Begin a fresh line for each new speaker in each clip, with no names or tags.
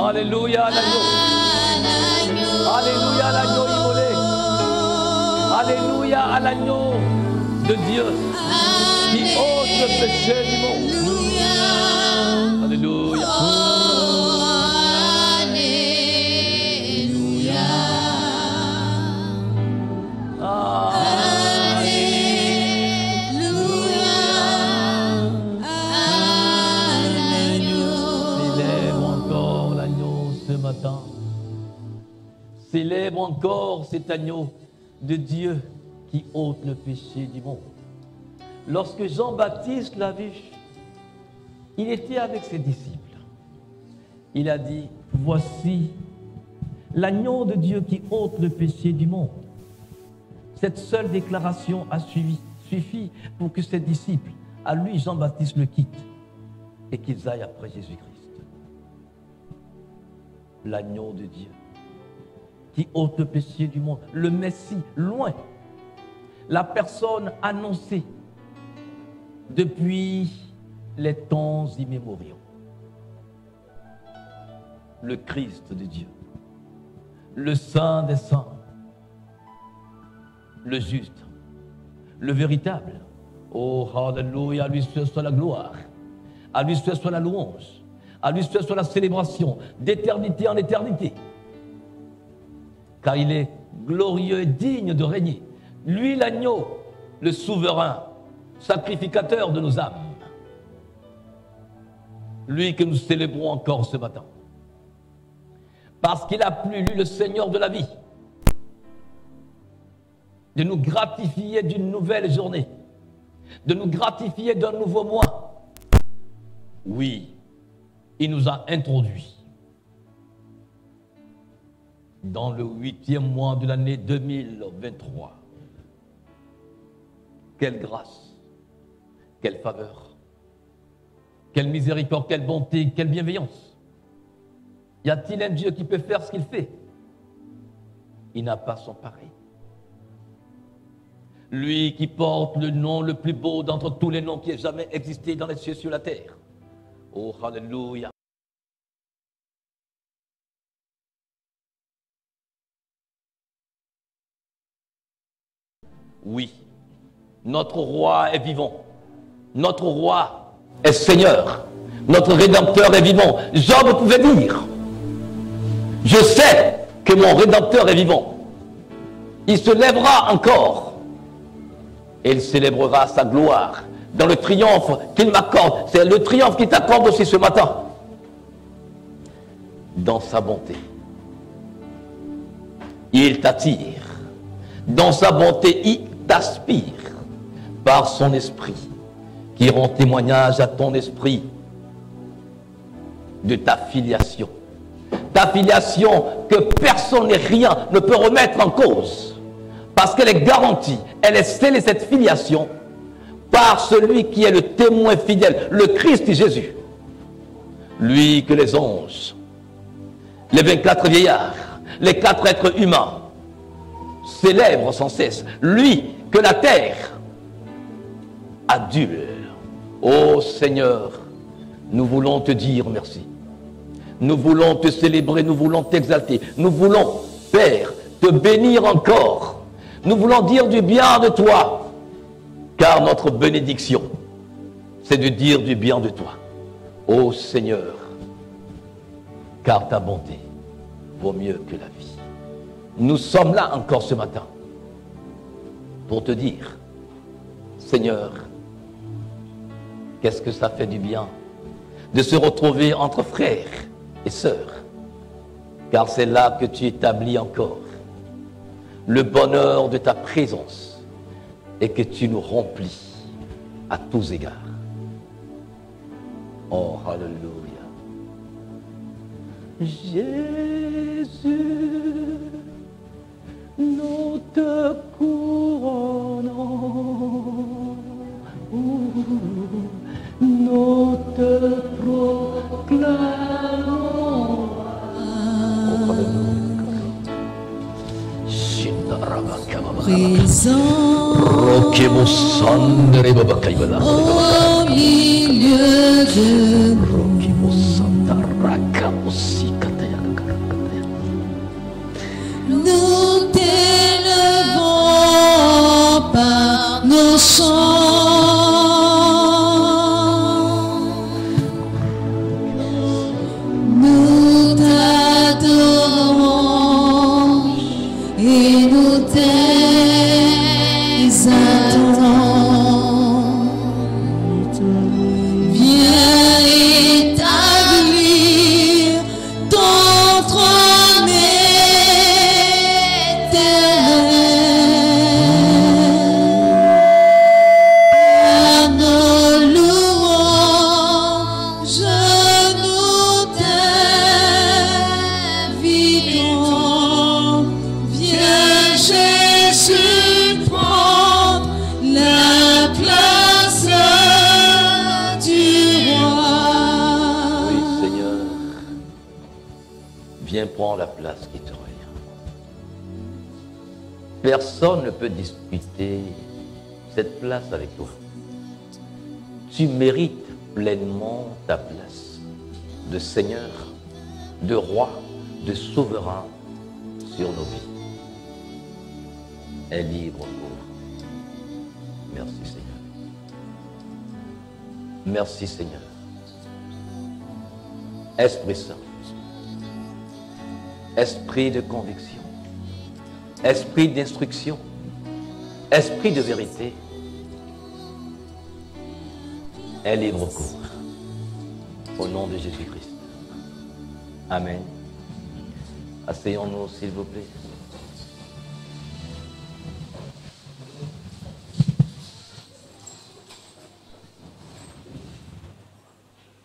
Alléluia à l'agneau. Alléluia à l'agneau immolé. Alléluia à l'agneau de Dieu qui ôte le péché du monde. Alléluia. Célèbre encore cet agneau de Dieu qui ôte le péché du monde. Lorsque Jean-Baptiste l'a vu, il était avec ses disciples. Il a dit, voici l'agneau de Dieu qui ôte le péché du monde. Cette seule déclaration a suffi pour que ses disciples, à lui Jean-Baptiste, le quittent et qu'ils aillent après Jésus-Christ. L'agneau de Dieu qui ôte le péché du monde, le Messie, loin, la personne annoncée depuis les temps immémoriaux, le Christ de Dieu, le Saint des Saints, le juste, le véritable. Oh, alléluia, à lui seul soit la gloire, à lui seul soit la louange, à lui seul soit la célébration, d'éternité en éternité. Car il est glorieux et digne de régner. Lui, l'agneau, le souverain, sacrificateur de nos âmes. Lui que nous célébrons encore ce matin. Parce qu'il a plu, lui, le Seigneur de la vie, de nous gratifier d'une nouvelle journée, de nous gratifier d'un nouveau mois. Oui, il nous a introduits dans le 8e mois de l'année 2023. Quelle grâce, quelle faveur, quelle miséricorde, quelle bonté, quelle bienveillance. Y a-t-il un Dieu qui peut faire ce qu'il fait? Il n'a pas son pareil. Lui qui porte le nom le plus beau d'entre tous les noms qui aient jamais existé dans les cieux sur la terre. Oh, alléluia. Oui, notre roi est vivant. Notre roi est Seigneur. Notre Rédempteur est vivant. Job pouvait dire, je sais que mon Rédempteur est vivant. Il se lèvera encore et il célébrera sa gloire dans le triomphe qu'il m'accorde. C'est le triomphe qu'il t'accorde aussi ce matin. Dans sa bonté, il t'attire. Dans sa bonté, il t'aspire par son esprit qui rend témoignage à ton esprit de ta filiation. Ta filiation que personne et rien ne peut remettre en cause parce qu'elle est garantie, elle est scellée, cette filiation, par celui qui est le témoin fidèle, le Christ Jésus. Lui que les anges, les 24 vieillards, les 4 êtres humains célèbrent sans cesse. Lui que la terre adule. Ô Seigneur, nous voulons te dire merci. Nous voulons te célébrer, nous voulons t'exalter. Nous voulons, Père, te bénir encore Nous voulons dire du bien de toi, car notre bénédiction, c'est de dire du bien de toi. Ô Seigneur, car ta bonté vaut mieux que la vie. Nous sommes là encore ce matin pour te dire, Seigneur, qu'est-ce que ça fait du bien de se retrouver entre frères et sœurs, car c'est là que tu établis encore le bonheur de ta présence et que tu nous remplis à tous égards. Oh, alléluia. Jésus, nous te couronnons, nous te proclamons. Oh, alléluia.
Présent au milieu de nous t'élevons par nos chants, nous t'adorons et nous t'exaltons. Viens établir ton trône éternel. À nos louanges, nous t'invitons. Viens Jésus prendre la place du roi.
Oui, Seigneur, viens prendre la place qui te revient. Personne ne peut disputer cette place avec toi. Tu mérites pleinement ta place de Seigneur, de roi, de souverain sur nos vies. Est libre pour. Merci Seigneur. Merci Seigneur. Esprit Saint, esprit de conviction, esprit d'instruction, esprit de vérité, est libre cours. Au nom de Jésus-Christ. Amen. Asseyons-nous, s'il vous plaît.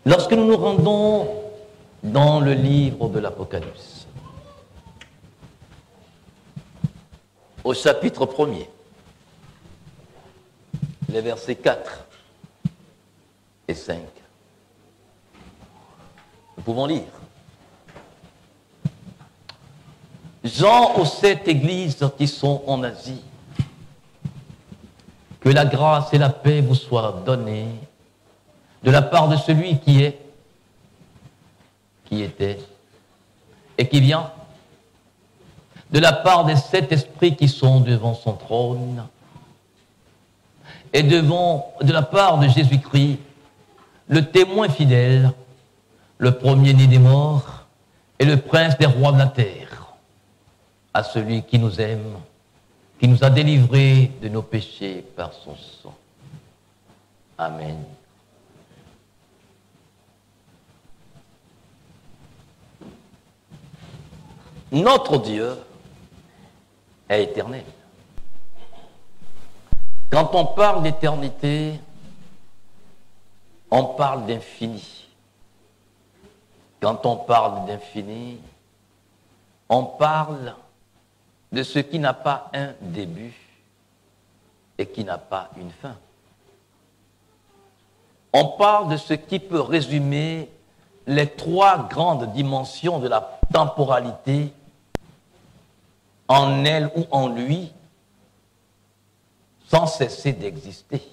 Lorsque nous nous rendons dans le livre de l'Apocalypse, au chapitre 1er, les versets 4 et 5, nous pouvons lire. Jean aux 7 églises qui sont en Asie, que la grâce et la paix vous soient données de la part de celui qui est, qui était et qui vient, de la part des 7 esprits qui sont devant son trône et de la part de Jésus-Christ, le témoin fidèle, le premier-né des morts et le prince des rois de la terre, à celui qui nous aime, qui nous a délivrés de nos péchés par son sang. Amen. Notre Dieu est éternel. Quand on parle d'éternité, on parle d'infini. Quand on parle d'infini, on parle de ce qui n'a pas un début et qui n'a pas une fin. On parle de ce qui peut résumer les 3 grandes dimensions de la temporalité en elle ou en lui, sans cesser d'exister.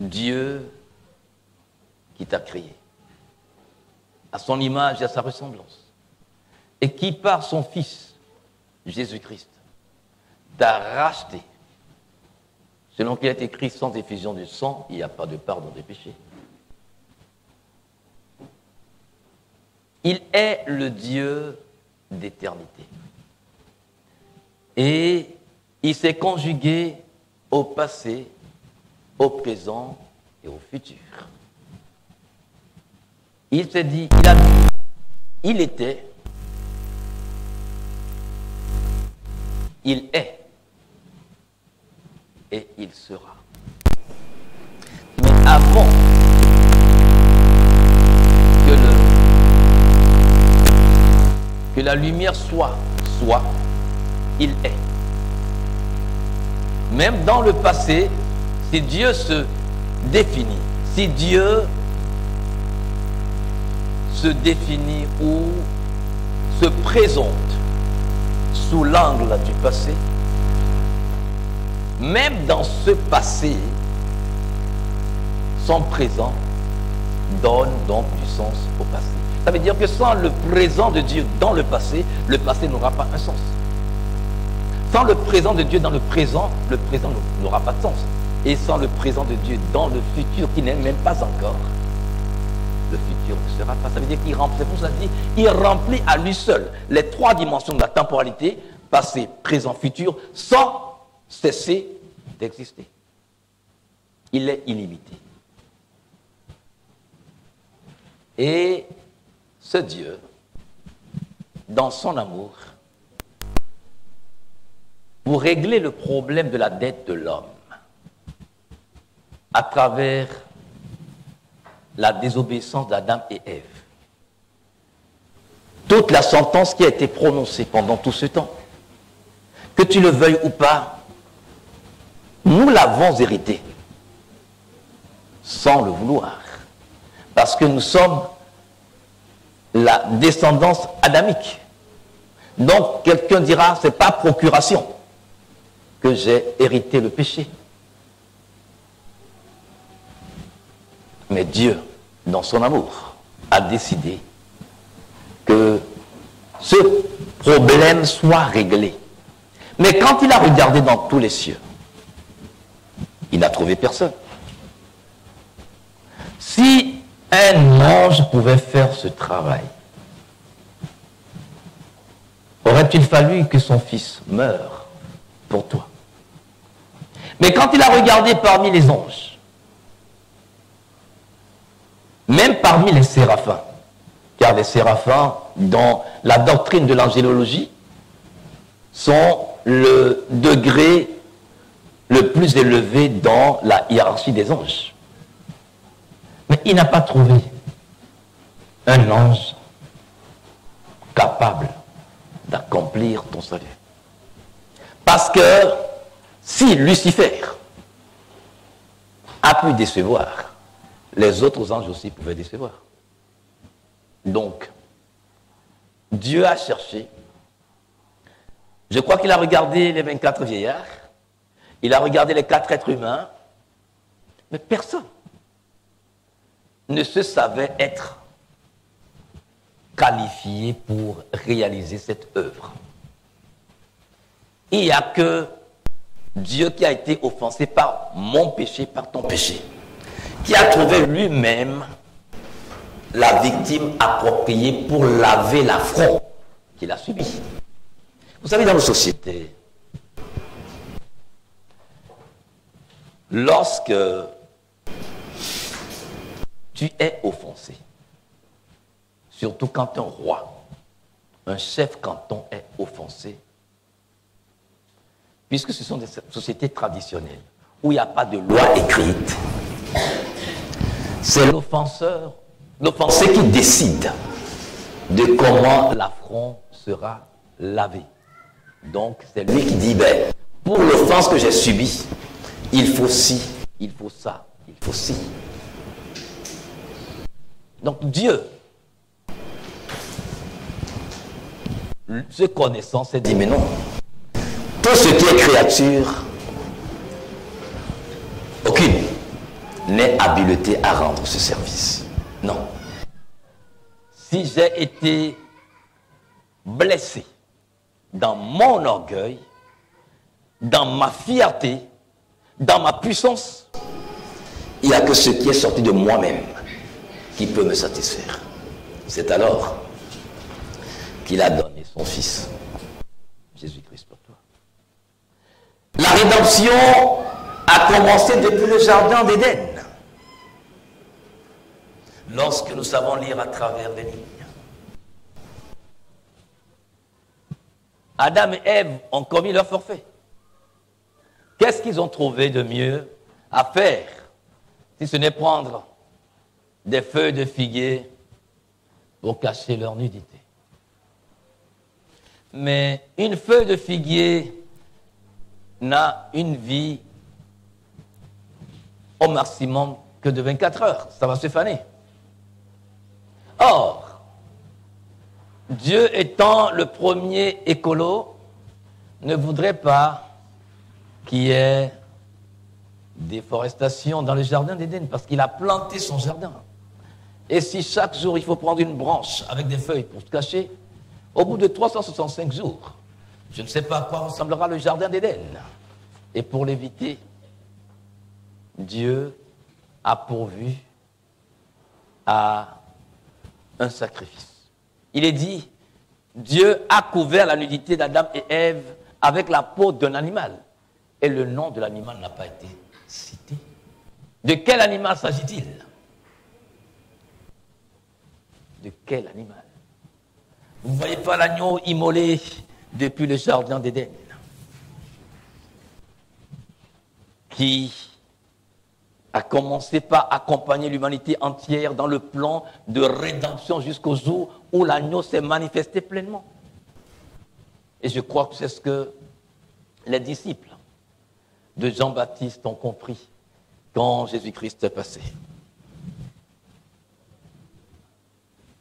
Dieu qui t'a créé, à son image et à sa ressemblance, et qui par son Fils, Jésus-Christ, t'a racheté. Selon qu'il est écrit, sans effusion du sang, il n'y a pas de pardon des péchés. Il est le Dieu d'éternité. Et il s'est conjugué au passé, au présent et au futur. Il s'est dit, il était, il est et il sera. Mais avant que la lumière soit, il est. Même dans le passé, si Dieu se définit, si Dieu se définit ou se présente sous l'angle du passé, même dans ce passé, son présent donne donc du sens au passé. Ça veut dire que sans le présent de Dieu dans le passé n'aura pas un sens. Sans le présent de Dieu dans le présent n'aura pas de sens. Et sans le présent de Dieu dans le futur, qui n'est même pas encore, le futur ne sera pas. Ça veut dire qu'il remplit, c'est pour ça qu'il dit, il remplit à lui seul les trois dimensions de la temporalité, passé, présent, futur, sans cesser d'exister. Il est illimité. Et ce Dieu, dans son amour, pour régler le problème de la dette de l'homme, à travers la désobéissance d'Adam et Ève, toute la sentence qui a été prononcée pendant tout ce temps, que tu le veuilles ou pas, nous l'avons hérité, sans le vouloir, parce que nous sommes la descendance adamique. Donc quelqu'un dira, c'est pas procuration que j'ai hérité le péché. Mais Dieu, dans son amour, a décidé que ce problème soit réglé. Mais quand il a regardé dans tous les cieux, il n'a trouvé personne. Si un ange pouvait faire ce travail, aurait-il fallu que son fils meure pour toi? Mais quand il a regardé parmi les anges, même parmi les séraphins, car les séraphins, dans la doctrine de l'angélologie, sont le degré le plus élevé dans la hiérarchie des anges. Mais il n'a pas trouvé un ange capable d'accomplir ton salut. Parce que si Lucifer a pu décevoir, les autres anges aussi pouvaient décevoir. Donc, Dieu a cherché. Je crois qu'il a regardé les 24 vieillards, il a regardé les 4 êtres humains, mais personne ne se savait être qualifié pour réaliser cette œuvre. Il n'y a que Dieu qui a été offensé par mon péché, par ton péché, qui a trouvé lui-même la victime appropriée pour laver l'affront qu'il a subi. Vous savez, dans nos sociétés, lorsque tu es offensé, surtout quand un roi, un chef canton est offensé, puisque ce sont des sociétés traditionnelles où il n'y a pas de loi écrite, c'est l'offenseur, l'offensé qui décide de comment l'affront sera lavé. Donc c'est lui qui dit, ben, pour l'offense que j'ai subie, il faut ci, il faut ça, il faut ci. Donc Dieu, se connaissant, s'est dit, mais non, tout ce qui est créature, aucune n'est habilitée à rendre ce service. Non. Si j'ai été blessé dans mon orgueil, dans ma fierté, dans ma puissance, il n'y a que ce qui est sorti de moi-même qui peut me satisfaire. C'est alors qu'il a donné son Fils, Jésus-Christ pour toi. La rédemption a commencé depuis le jardin d'Éden. Lorsque nous savons lire à travers les lignes. Adam et Ève ont commis leur forfait. Qu'est-ce qu'ils ont trouvé de mieux à faire si ce n'est prendre des feuilles de figuier pour cacher leur nudité? Mais une feuille de figuier n'a une vie au maximum que de 24 heures. Ça va se faner. Or, Dieu étant le premier écolo, ne voudrait pas qu'il y ait déforestation dans le jardin d'Éden, parce qu'il a planté son jardin. Et si chaque jour il faut prendre une branche avec des feuilles pour se cacher, au bout de 365 jours, je ne sais pas à quoi ressemblera le jardin d'Éden. Et pour l'éviter, Dieu a pourvu à un sacrifice. Il est dit, Dieu a couvert la nudité d'Adam et Ève avec la peau d'un animal. Et le nom de l'animal n'a pas été cité. De quel animal s'agit-il? De quel animal? Vous ne voyez pas l'agneau immolé depuis le jardin d'Éden, qui a commencé par accompagner l'humanité entière dans le plan de rédemption jusqu'au jour où l'agneau s'est manifesté pleinement. Et je crois que c'est ce que les disciples de Jean-Baptiste ont compris quand Jésus-Christ est passé.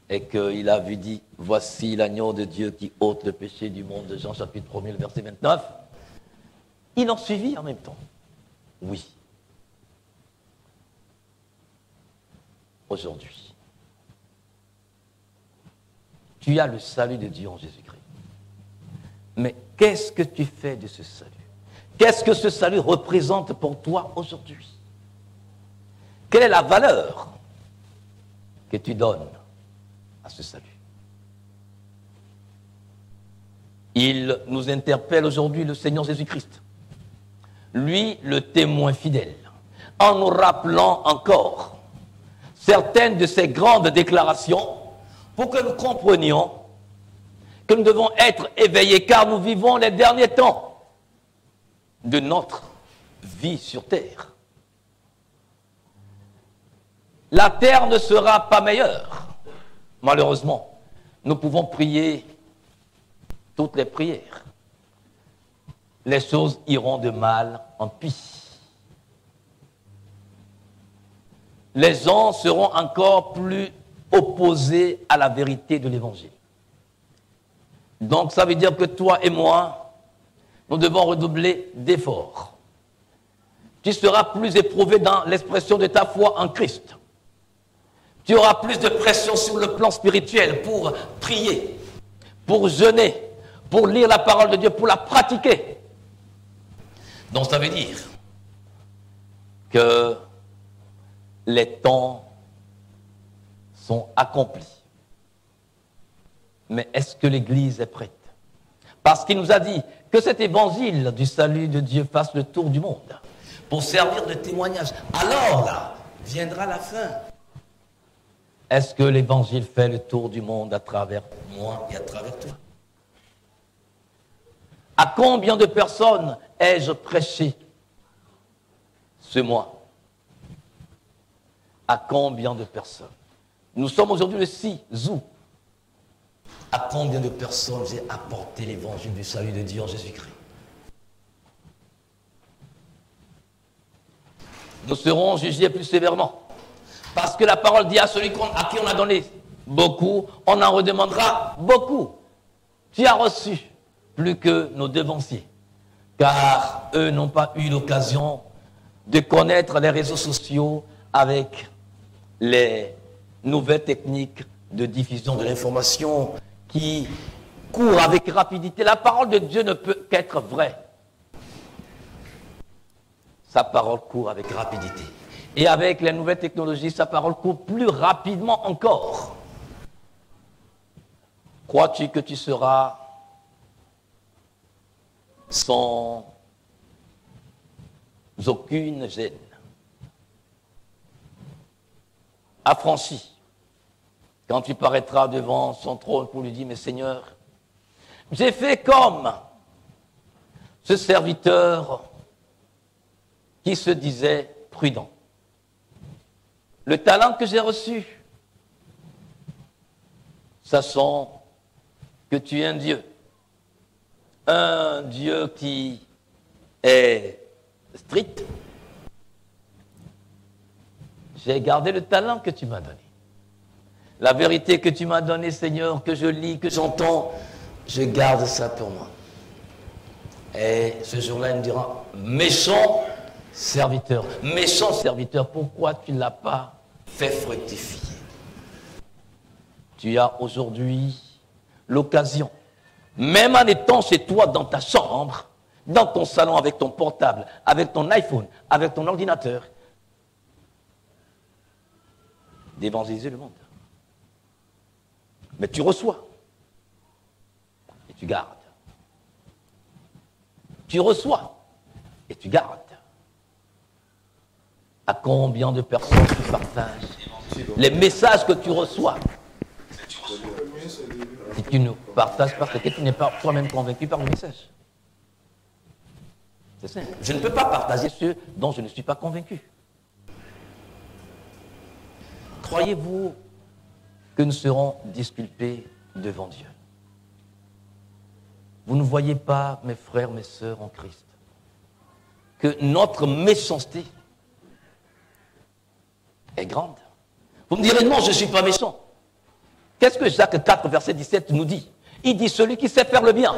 Et qu'il a vu dit, voici l'agneau de Dieu qui ôte le péché du monde, de Jean chapitre 1er, verset 29. Ils ont suivi en même temps. Oui. Aujourd'hui, tu as le salut de Dieu en Jésus-Christ. Mais qu'est-ce que tu fais de ce salut? Qu'est-ce que ce salut représente pour toi aujourd'hui? Quelle est la valeur que tu donnes à ce salut? Il nous interpelle aujourd'hui, le Seigneur Jésus-Christ, lui le témoin fidèle, en nous rappelant encore certaines de ces grandes déclarations pour que nous comprenions que nous devons être éveillés car nous vivons les derniers temps de notre vie sur terre. La terre ne sera pas meilleure. Malheureusement, nous pouvons prier toutes les prières. Les choses iront de mal en pis. Les gens seront encore plus opposés à la vérité de l'Évangile. Donc ça veut dire que toi et moi, nous devons redoubler d'efforts. Tu seras plus éprouvé dans l'expression de ta foi en Christ. Tu auras plus de pression sur le plan spirituel pour prier, pour jeûner, pour lire la parole de Dieu, pour la pratiquer. Donc ça veut dire que les temps sont accomplis. Mais est-ce que l'Église est prête? Parce qu'il nous a dit que cet évangile du salut de Dieu fasse le tour du monde pour servir de témoignage. Alors là, viendra la fin. Est-ce que l'évangile fait le tour du monde à travers moi et à travers toi? À combien de personnes ai-je prêché ce mois? À combien de personnes? Nous sommes aujourd'hui le 6 août. À combien de personnes j'ai apporté l'évangile du salut de Dieu en Jésus-Christ? Nous serons jugés plus sévèrement. Parce que la parole dit à celui à qui on a donné beaucoup, on en redemandera beaucoup. Tu as reçu plus que nos devanciers. Car eux n'ont pas eu l'occasion de connaître les réseaux sociaux avec les nouvelles techniques de diffusion de l'information qui court avec rapidité. La parole de Dieu ne peut qu'être vraie. Sa parole court avec rapidité. Et avec les nouvelles technologies, sa parole court plus rapidement encore. Crois-tu que tu seras sans aucune gêne, affranchi, quand tu paraîtras devant son trône pour lui dire, mais Seigneur, j'ai fait comme ce serviteur qui se disait prudent. Le talent que j'ai reçu, sachant que tu es un Dieu qui est strict, j'ai gardé le talent que tu m'as donné. La vérité que tu m'as donnée, Seigneur, que je lis, que j'entends, je garde ça pour moi. Et ce jour-là, il me dira, méchant serviteur, pourquoi tu ne l'as pas fait fructifier? Tu as aujourd'hui l'occasion, même en étant chez toi dans ta chambre, dans ton salon avec ton portable, avec ton iPhone, avec ton ordinateur, d'évangéliser le monde. Mais tu reçois et tu gardes. Tu reçois et tu gardes. À combien de personnes tu partages les messages que tu reçois? Si tu ne partages pas, c'est que tu n'es pas toi-même convaincu par le message. C'est simple. Je ne peux pas partager ceux dont je ne suis pas convaincu. Croyez-vous que nous serons disculpés devant Dieu? Vous ne voyez pas, mes frères, mes sœurs en Christ, que notre méchanceté est grande? Vous me direz, non, je ne suis pas méchant. Qu'est-ce que Jacques 4, verset 17 nous dit? Il dit, celui qui sait faire le bien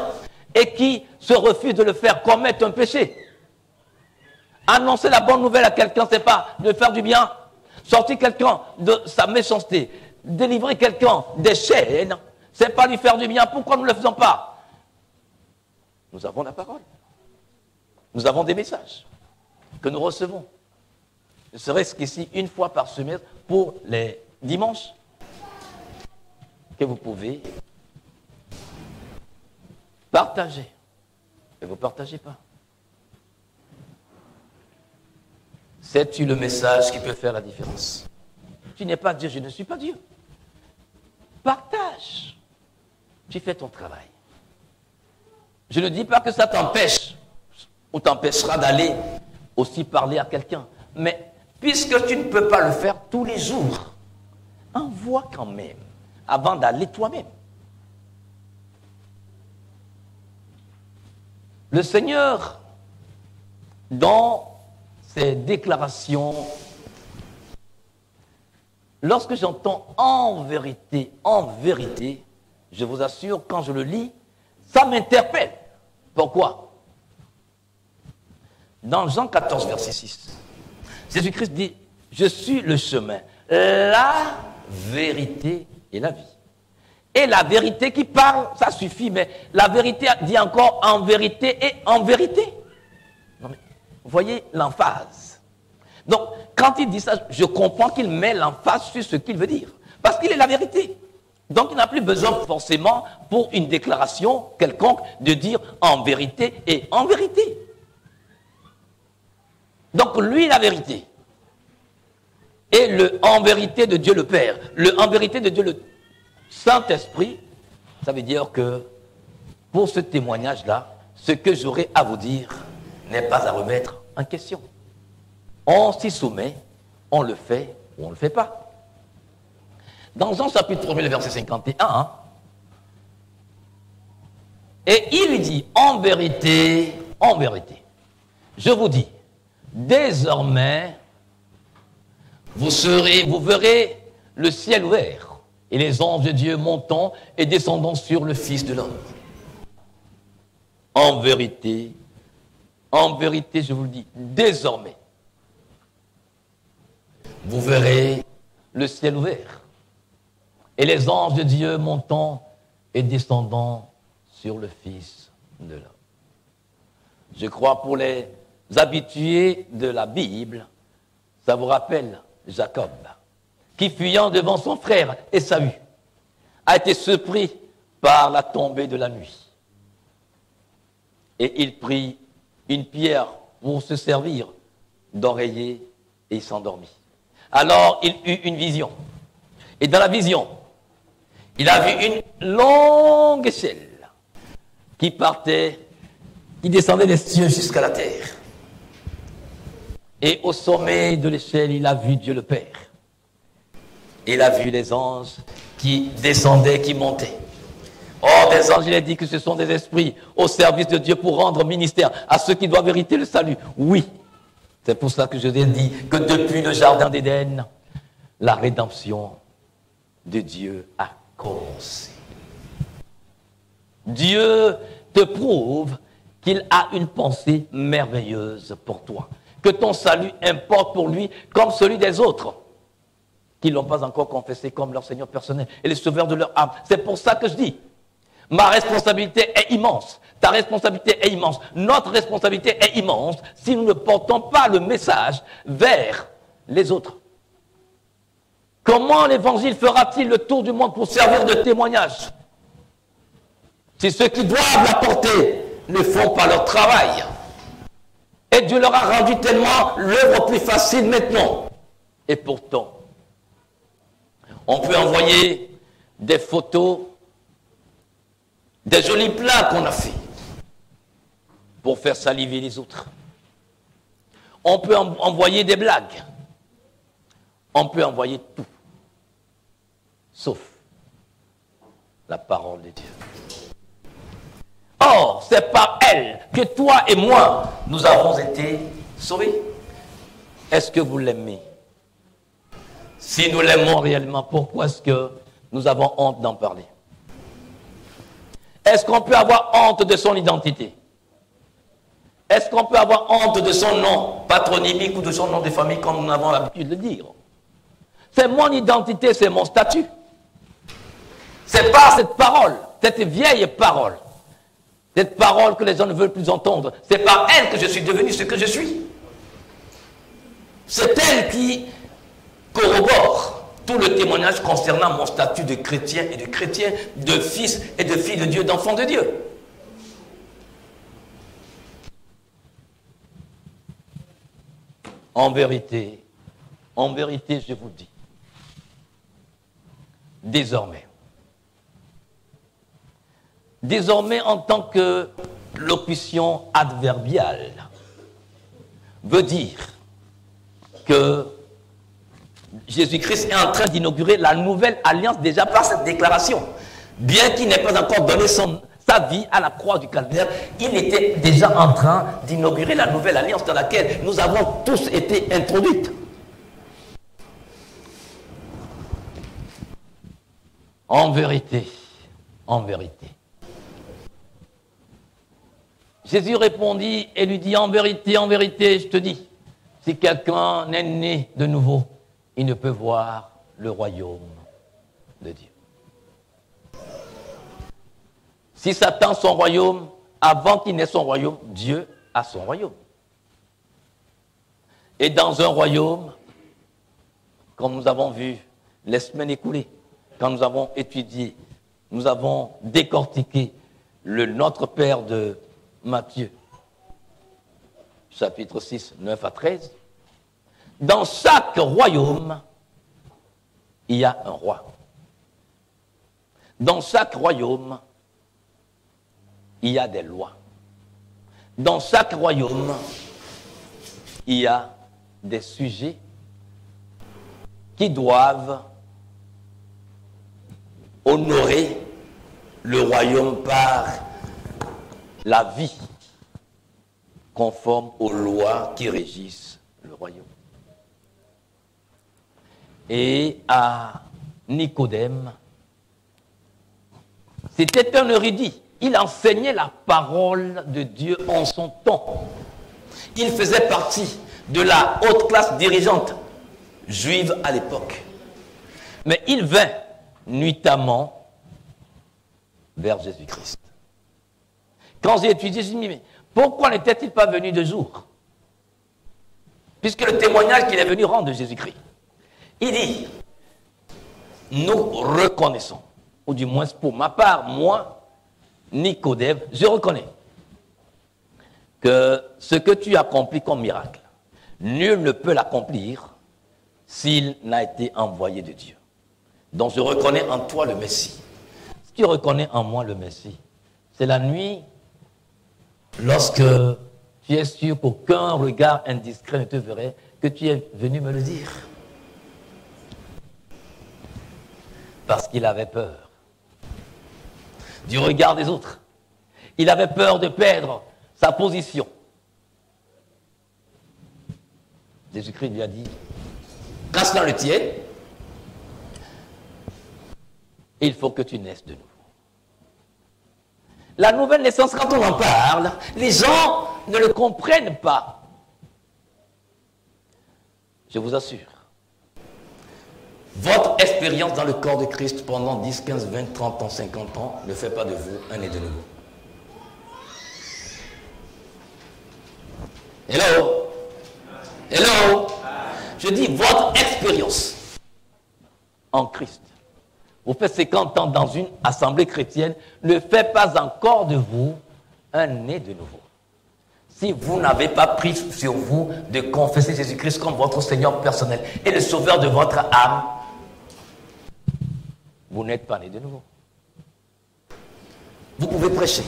et qui se refuse de le faire commet un péché. Annoncer la bonne nouvelle à quelqu'un, ce n'est pas de faire du bien. Sortir quelqu'un de sa méchanceté, délivrer quelqu'un des chaînes, ce n'est pas lui faire du bien. Pourquoi nous ne le faisons pas? Nous avons la parole. Nous avons des messages que nous recevons. Ne serait-ce qu'ici, une fois par semaine, pour les dimanches, que vous pouvez partager. Et vous ne partagez pas. Sais-tu le message qui peut faire la différence? Tu n'es pas Dieu, je ne suis pas Dieu. Partage. Tu fais ton travail. Je ne dis pas que ça t'empêche ou t'empêchera d'aller aussi parler à quelqu'un. Mais puisque tu ne peux pas le faire tous les jours, envoie quand même avant d'aller toi-même. Le Seigneur, dans ses déclarations, lorsque j'entends en vérité, je vous assure, quand je le lis, ça m'interpelle. Pourquoi? Dans Jean 14, verset 6, Jésus-Christ dit, je suis le chemin, la vérité et la vie. Et la vérité qui parle, ça suffit, mais la vérité dit encore en vérité et en vérité. Non mais, vous voyez l'emphase. Donc, quand il dit ça, je comprends qu'il met l'emphase sur ce qu'il veut dire. Parce qu'il est la vérité. Donc, il n'a plus besoin forcément, pour une déclaration quelconque, de dire en vérité et en vérité. Donc, lui, la vérité. Et le en vérité de Dieu le Père. Le en vérité de Dieu le Saint-Esprit, ça veut dire que pour ce témoignage-là, ce que j'aurai à vous dire n'est pas à remettre en question. On s'y soumet, on le fait ou on ne le fait pas. Dans Jean chapitre 1, le verset 51, et il lui dit, en vérité, je vous dis, désormais, vous verrez le ciel ouvert et les anges de Dieu montant et descendant sur le Fils de l'homme. En vérité, je vous le dis, désormais, vous verrez le ciel ouvert et les anges de Dieu montant et descendant sur le Fils de l'homme. Je crois pour les habitués de la Bible, ça vous rappelle Jacob, qui fuyant devant son frère Ésaü, a été surpris par la tombée de la nuit. Et il prit une pierre pour se servir d'oreiller et il s'endormit. Alors il eut une vision. Et dans la vision, il a vu une longue échelle qui partait, qui descendait des cieux jusqu'à la terre. Et au sommet de l'échelle, il a vu Dieu le Père. Il a vu les anges qui descendaient, qui montaient. Or, des anges, il a dit que ce sont des esprits au service de Dieu pour rendre ministère à ceux qui doivent hériter le salut. Oui, c'est pour ça que je vous ai dit que depuis le jardin d'Éden, la rédemption de Dieu a commencé. Dieu te prouve qu'il a une pensée merveilleuse pour toi. Que ton salut importe pour lui comme celui des autres qui ne l'ont pas encore confessé comme leur Seigneur personnel et le sauveur de leur âme. C'est pour ça que je dis, ma responsabilité est immense, ta responsabilité est immense, notre responsabilité est immense si nous ne portons pas le message vers les autres. Comment l'évangile fera-t-il le tour du monde pour servir de témoignage si ceux qui doivent l'apporter ne font pas leur travail? Et Dieu leur a rendu tellement l'œuvre plus facile maintenant. Et pourtant, on peut envoyer des photos, des jolis plats qu'on a fait pour faire saliver les autres. On peut envoyer des blagues. On peut envoyer tout, sauf la parole de Dieu. Or, c'est par elle que toi et moi, nous avons été sauvés. Est-ce que vous l'aimez? Si nous l'aimons réellement, pourquoi est-ce que nous avons honte d'en parler? Est-ce qu'on peut avoir honte de son identité? Est-ce qu'on peut avoir honte de son nom patronymique ou de son nom de famille comme nous avons l'habitude de le dire? C'est mon identité, c'est mon statut. C'est par cette parole, cette vieille parole, cette parole que les gens ne veulent plus entendre. C'est par elle que je suis devenu ce que je suis. C'est elle qui corrobore tout le témoignage concernant mon statut de chrétien et de chrétien, de fils et de fille de Dieu, d'enfant de Dieu. En vérité, je vous dis, désormais en tant que locution adverbiale, veut dire que Jésus-Christ est en train d'inaugurer la nouvelle alliance déjà par cette déclaration. Bien qu'il n'ait pas encore donné sa vie à la croix du Calvaire, il était déjà en train d'inaugurer la nouvelle alliance dans laquelle nous avons tous été introduits. En vérité, Jésus répondit et lui dit, en vérité, je te dis, si quelqu'un n'est né de nouveau, il ne peut voir le royaume de Dieu. Si Satan a son royaume, avant qu'il n'ait son royaume, Dieu a son royaume. Et dans un royaume, comme nous avons vu les semaines écoulées, quand nous avons étudié, nous avons décortiqué le Notre Père de Matthieu, chapitre 6, 9 à 13, dans chaque royaume, il y a un roi. Dans chaque royaume, il y a des lois. Dans chaque royaume, il y a des sujets qui doivent honorer le royaume par la vie conforme aux lois qui régissent le royaume. Et à Nicodème, c'était un érudit. Il enseignait la parole de Dieu en son temps. Il faisait partie de la haute classe dirigeante juive à l'époque. Mais il vint nuitamment vers Jésus-Christ. Quand j'ai étudié, j'ai dit, mais pourquoi n'était-il pas venu de jour? Puisque le témoignage qu'il est venu rendre de Jésus-Christ. Il dit, nous reconnaissons, ou du moins pour ma part, moi, Nicodème, je reconnais que ce que tu accomplis comme miracle, nul ne peut l'accomplir s'il n'a été envoyé de Dieu. Donc je reconnais en toi le Messie. Si tu reconnais en moi le Messie, c'est la nuit, lorsque tu es sûr qu'aucun regard indiscret ne te verrait, que tu es venu me le dire. Parce qu'il avait peur du regard des autres. Il avait peur de perdre sa position. Jésus-Christ lui a dit, casse dans le tien, il faut que tu naisses de nouveau. La nouvelle naissance, quand on en parle, les gens ne le comprennent pas. Je vous assure, votre expérience dans le corps de Christ pendant 10, 15, 20, 30 ans, 50 ans ne fait pas de vous un né de nouveau. Hello? Hello? Je dis votre expérience en Christ. Vous faites 50 ans dans une assemblée chrétienne, ne fait pas encore de vous un né de nouveau. Si vous n'avez pas pris sur vous de confesser Jésus-Christ comme votre Seigneur personnel et le Sauveur de votre âme, vous n'êtes pas né de nouveau. Vous pouvez prêcher.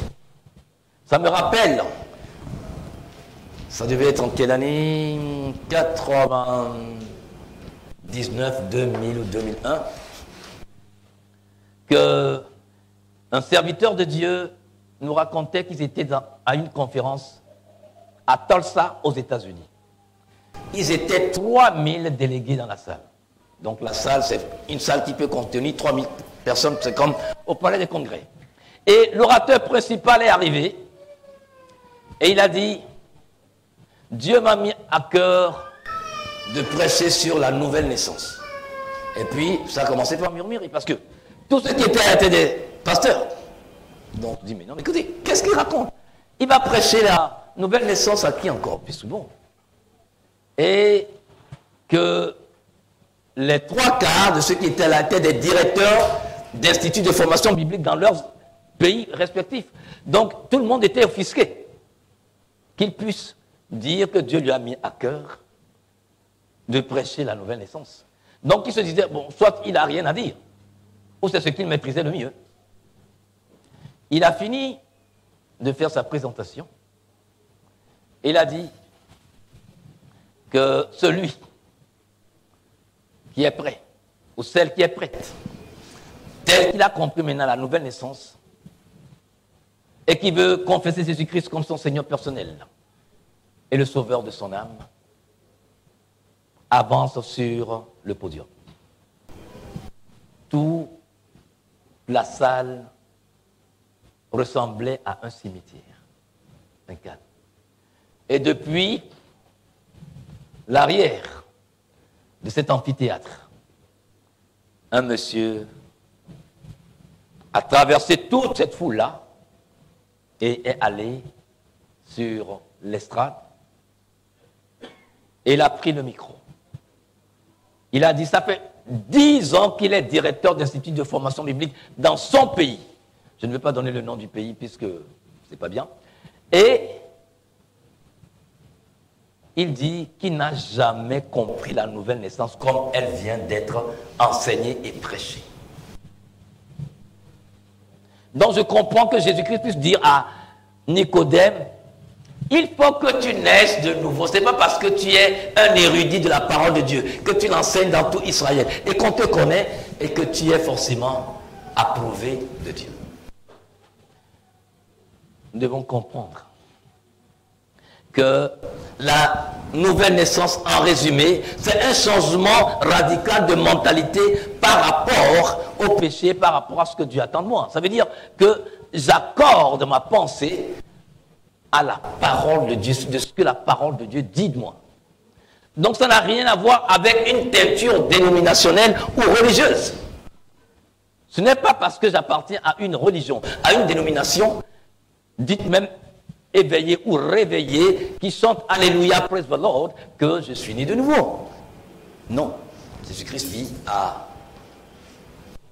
Ça me rappelle, ça devait être en quelle année? 99, 2000 ou 2001. Que un serviteur de Dieu nous racontait qu'ils étaient à une conférence à Tulsa, aux États-Unis. Ils étaient 3000 délégués dans la salle. Donc la salle, c'est une salle qui peut contenir 3000 personnes, c'est comme au palais des congrès. Et l'orateur principal est arrivé et il a dit, Dieu m'a mis à cœur de prêcher sur la nouvelle naissance. Et puis, ça a commencé par murmurer, parce que tous ceux qui étaient à la tête des pasteurs. Donc, je dis, mais non, mais écoutez, qu'est-ce qu'il raconte? Il va prêcher la nouvelle naissance à qui encore? Puis c'est bon. Et que les 3/4 de ceux qui étaient à la tête des directeurs d'instituts de formation biblique dans leurs pays respectifs. Donc, tout le monde était offusqué. Qu'il puisse dire que Dieu lui a mis à cœur de prêcher la nouvelle naissance. Donc, il se disait, bon, soit il n'a rien à dire, ou c'est ce qu'il maîtrisait le mieux. Il a fini de faire sa présentation. Et il a dit que celui qui est prêt, ou celle qui est prête, tel qu'il a compris maintenant la nouvelle naissance, et qui veut confesser Jésus-Christ comme son Seigneur personnel et le Sauveur de son âme, avance sur le podium. Toute la salle ressemblait à un cimetière, un cadre. Et depuis l'arrière de cet amphithéâtre, un monsieur a traversé toute cette foule-là et est allé sur l'estrade et il a pris le micro. Il a dit, ça fait 10 ans qu'il est directeur d'institut de formation biblique dans son pays. Je ne vais pas donner le nom du pays puisque c'est pas bien. Et il dit qu'il n'a jamais compris la nouvelle naissance comme elle vient d'être enseignée et prêchée. Donc je comprends que Jésus-Christ puisse dire à Nicodème, il faut que tu naisses de nouveau. Ce n'est pas parce que tu es un érudit de la parole de Dieu que tu l'enseignes dans tout Israël et qu'on te connaît et que tu es forcément approuvé de Dieu. Nous devons comprendre que la nouvelle naissance, en résumé, c'est un changement radical de mentalité par rapport au péché, par rapport à ce que Dieu attend de moi. Ça veut dire que j'accorde ma pensée à la parole de Dieu, de ce que la parole de Dieu dit de moi. Donc ça n'a rien à voir avec une teinture dénominationnelle ou religieuse. Ce n'est pas parce que j'appartiens à une religion, à une dénomination, dites même éveillés ou réveillés, qui chantent Alléluia, praise the Lord, que je suis né de nouveau. Non. Jésus-Christ dit à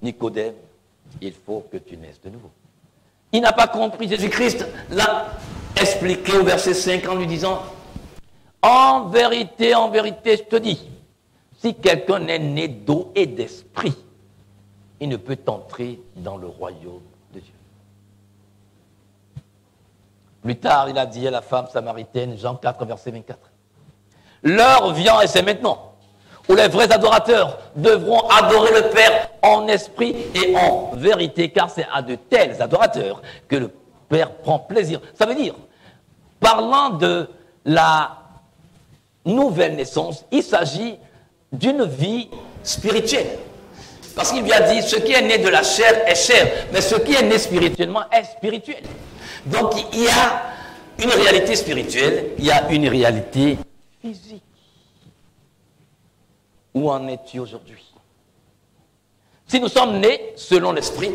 Nicodème, il faut que tu naisses de nouveau. Il n'a pas compris. Jésus-Christ l'a expliqué au verset 5 en lui disant, en vérité, je te dis, si quelqu'un est né d'eau et d'esprit, il ne peut entrer dans le royaume de Dieu. Plus tard, il a dit à la femme samaritaine, Jean 4, verset 24, l'heure vient, et c'est maintenant, où les vrais adorateurs devront adorer le Père en esprit et en vérité, car c'est à de tels adorateurs que le Père prend plaisir. Ça veut dire, parlant de la nouvelle naissance, il s'agit d'une vie spirituelle. Parce qu'il lui a dit, ce qui est né de la chair est chair, mais ce qui est né spirituellement est spirituel. Donc il y a une réalité spirituelle, il y a une réalité physique. Où en es-tu aujourd'hui? Si nous sommes nés selon l'esprit,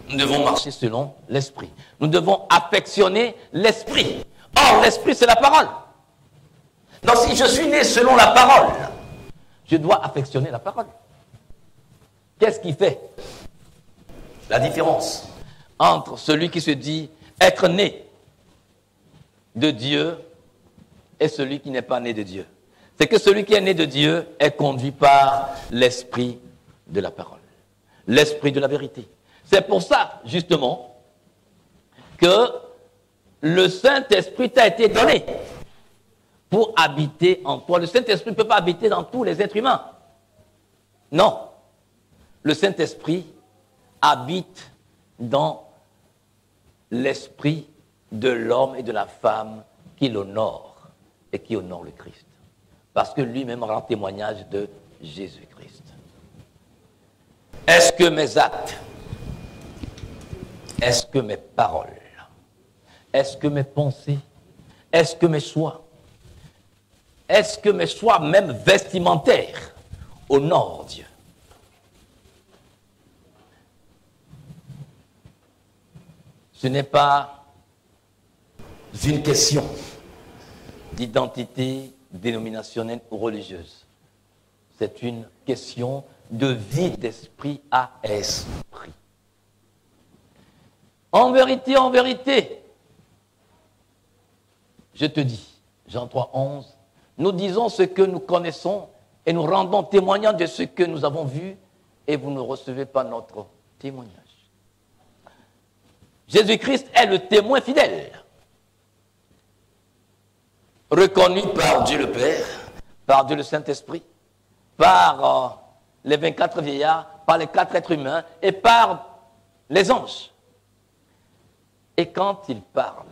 nous devons marcher selon l'esprit. Nous devons affectionner l'esprit. Or, l'esprit, c'est la parole. Donc, si je suis né selon la parole, je dois affectionner la parole. Qu'est-ce qui fait la différence entre celui qui se dit être né de Dieu et celui qui n'est pas né de Dieu? C'est que celui qui est né de Dieu est conduit par l'esprit de la parole, l'esprit de la vérité. C'est pour ça, justement, que le Saint-Esprit t'a été donné pour habiter en toi. Le Saint-Esprit ne peut pas habiter dans tous les êtres humains. Non. Le Saint-Esprit habite dans l'esprit de l'homme et de la femme qui l'honore et qui honore le Christ. Parce que lui-même rend témoignage de Jésus-Christ. Est-ce que mes actes, est-ce que mes paroles, est-ce que mes pensées, est-ce que mes choix même vestimentaires honorent Dieu? Ce n'est pas une question d'identité dénominationnelle ou religieuse. C'est une question de vie d'esprit à esprit. En vérité, je te dis, Jean 3, 11, nous disons ce que nous connaissons et nous rendons témoignage de ce que nous avons vu et vous ne recevez pas notre témoignage. Jésus-Christ est le témoin fidèle, reconnu par Dieu le Père, par Dieu le Saint-Esprit, par les 24 vieillards, par les 4 êtres humains et par les anges. Et quand il parle,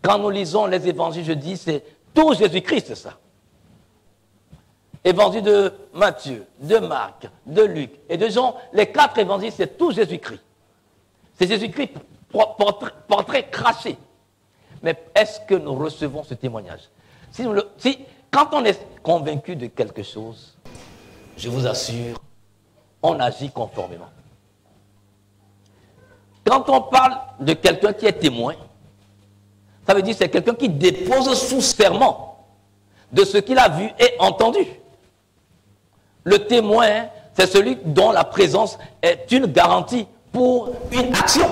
quand nous lisons les évangiles, je dis, c'est tout Jésus-Christ, ça. Évangile de Matthieu, de Marc, de Luc et de Jean, les 4 évangiles, c'est tout Jésus-Christ. C'est Jésus-Christ, portrait craché. Mais est-ce que nous recevons ce témoignage? Quand on est convaincu de quelque chose, je vous assure, on agit conformément. Quand on parle de quelqu'un qui est témoin, ça veut dire que c'est quelqu'un qui dépose sous serment de ce qu'il a vu et entendu. Le témoin, c'est celui dont la présence est une garantie pour une action.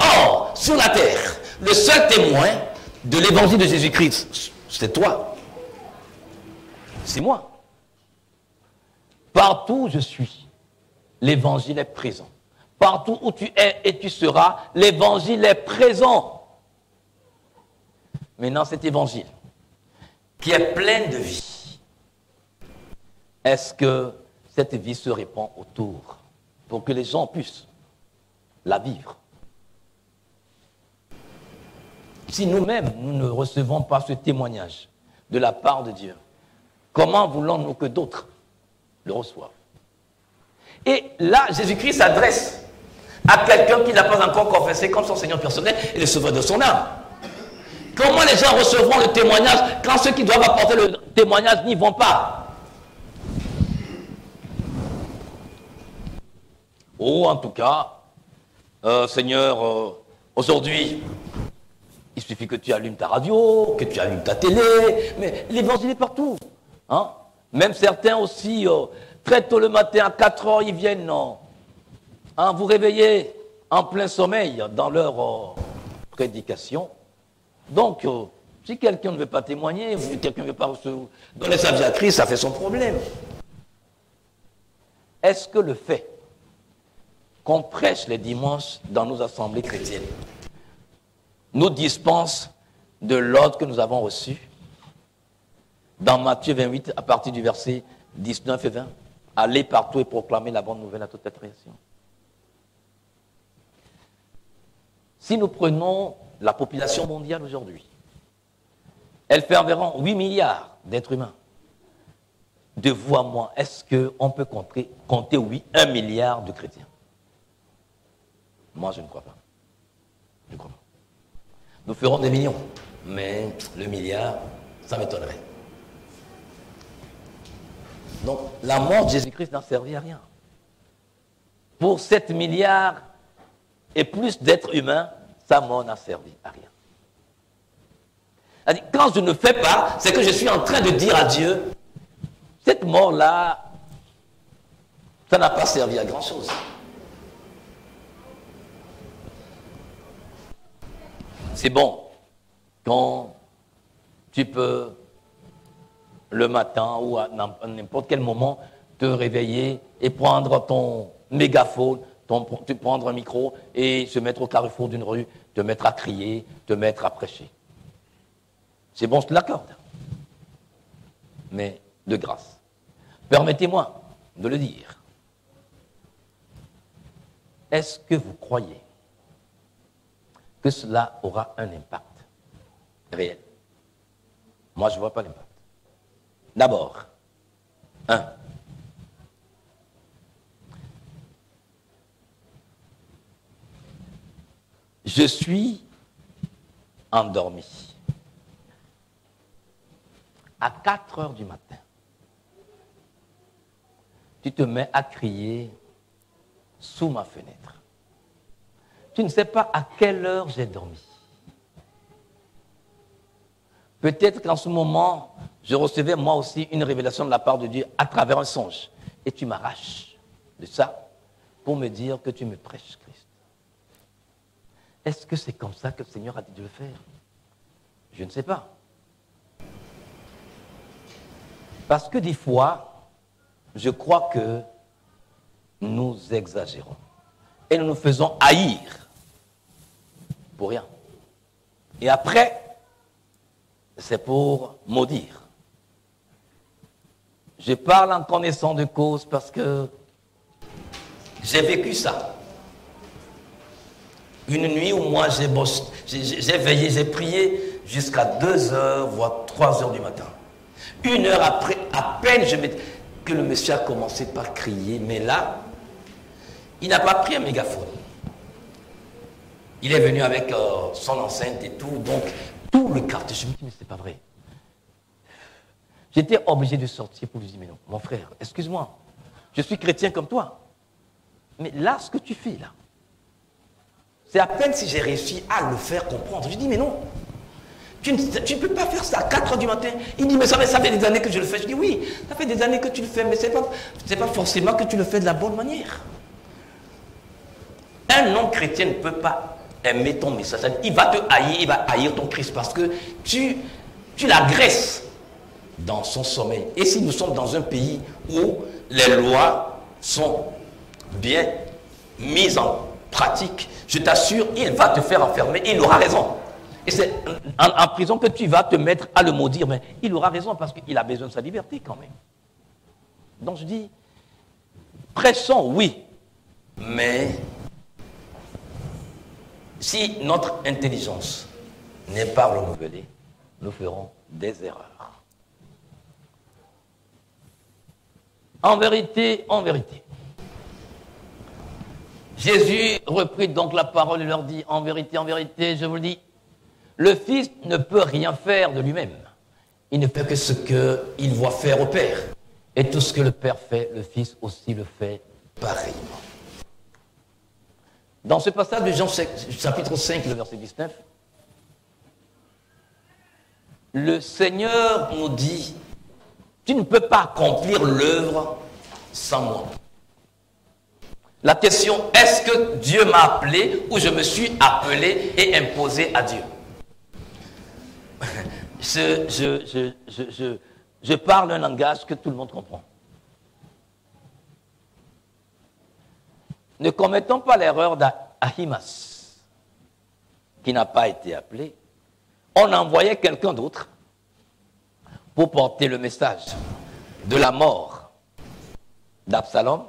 Or, sur la terre, le seul témoin de l'évangile de Jésus-Christ, c'est toi. C'est moi. Partout où je suis, l'évangile est présent. Partout où tu es et tu seras, l'évangile est présent. Maintenant, cet évangile, qui est plein de vie, est-ce que cette vie se répand autour pour que les gens puissent la vivre? Si nous-mêmes, nous ne recevons pas ce témoignage de la part de Dieu, comment voulons-nous que d'autres le reçoivent? Et là, Jésus-Christ s'adresse à quelqu'un qui n'a pas encore confessé comme son Seigneur personnel et le Sauveur de son âme. Comment les gens recevront le témoignage quand ceux qui doivent apporter le témoignage n'y vont pas? Ou en tout cas, Seigneur, Aujourd'hui, il suffit que tu allumes ta radio, que tu allumes ta télé, mais l'évangile est partout. Hein? Même certains aussi, très tôt le matin, à 4 heures, ils viennent vous réveiller en plein sommeil dans leur prédication. Donc, si quelqu'un ne veut pas témoigner, quelqu'un ne veut pas se donner sa vie à Christ, ça fait son problème. Est-ce que le fait qu'on prêche les dimanches dans nos assemblées chrétiennes nous dispense de l'ordre que nous avons reçu dans Matthieu 28, à partir du verset 19 et 20, allez partout et proclamer la bonne nouvelle à toute la création. Si nous prenons la population mondiale aujourd'hui, elle fait environ 8 milliards d'êtres humains. De vous à moi, est-ce qu'on peut compter, oui, 1 milliard de chrétiens? Moi, je ne crois pas. Je ne crois pas. Nous ferons des millions, mais le milliard, ça m'étonnerait. Donc, la mort de Jésus-Christ n'a servi à rien. Pour 7 milliards et plus d'êtres humains, sa mort n'a servi à rien. C'est-à-dire, quand je ne fais pas, c'est que je suis en train de dire à Dieu, cette mort-là, ça n'a pas servi à grand-chose. C'est bon quand tu peux, le matin ou à n'importe quel moment, te réveiller et prendre ton mégaphone, prendre un micro et se mettre au carrefour d'une rue, te mettre à crier, te mettre à prêcher. C'est bon, je te l'accorde. Mais de grâce, permettez-moi de le dire. Est-ce que vous croyez que cela aura un impact réel? Moi, je ne vois pas l'impact. D'abord, je suis endormi. À 4 heures du matin, tu te mets à crier sous ma fenêtre. Tu ne sais pas à quelle heure j'ai dormi. Peut-être qu'en ce moment, je recevais moi aussi une révélation de la part de Dieu à travers un songe. Et tu m'arraches de ça pour me dire que tu me prêches Christ. Est-ce que c'est comme ça que le Seigneur a dit de le faire? Je ne sais pas. Parce que des fois, je crois que nous exagérons. Et nous nous faisons haïr pour rien. Et après, c'est pour maudire. Je parle en connaissance de cause parce que j'ai vécu ça. Une nuit où moi j'ai veillé, j'ai prié jusqu'à 2 heures, voire 3 heures du matin. 1 heure après, à peine que le monsieur a commencé par crier, mais là, il n'a pas pris un mégaphone. Il est venu avec son enceinte et tout, donc tout le quartier. Je me dis, mais c'est pas vrai. J'étais obligé de sortir pour lui dire, mais non, mon frère, excuse-moi, je suis chrétien comme toi. Mais là, ce que tu fais là, c'est à peine si j'ai réussi à le faire comprendre. Je dis, mais non, tu ne peux pas faire ça à 4 heures du matin. Il dit, mais ça fait des années que je le fais. Je dis, oui, ça fait des années que tu le fais, mais ce n'est pas forcément que tu le fais de la bonne manière. Un non-chrétien ne peut pas aimer ton message. Il va te haïr, il va haïr ton Christ parce que tu l'agresses dans son sommeil. Et si nous sommes dans un pays où les lois sont bien mises en pratique, je t'assure, il va te faire enfermer, il aura raison. Et c'est en prison que tu vas te mettre à le maudire, mais il aura raison parce qu'il a besoin de sa liberté quand même. Donc je dis, prêchons, oui, mais si notre intelligence n'est pas renouvelée, nous ferons des erreurs. En vérité, Jésus reprit donc la parole et leur dit, en vérité, je vous le dis, le Fils ne peut rien faire de lui-même. Il ne fait que ce qu'il voit faire au Père. Et tout ce que le Père fait, le Fils aussi le fait pareillement. Dans ce passage de Jean chapitre 5, le verset 19, le Seigneur nous dit, tu ne peux pas accomplir l'œuvre sans moi. La question, est-ce que Dieu m'a appelé ou je me suis appelé et imposé à Dieu? Je parle un langage que tout le monde comprend. Ne commettons pas l'erreur d'Ahimas, qui n'a pas été appelé. On envoyait quelqu'un d'autre pour porter le message de la mort d'Absalom.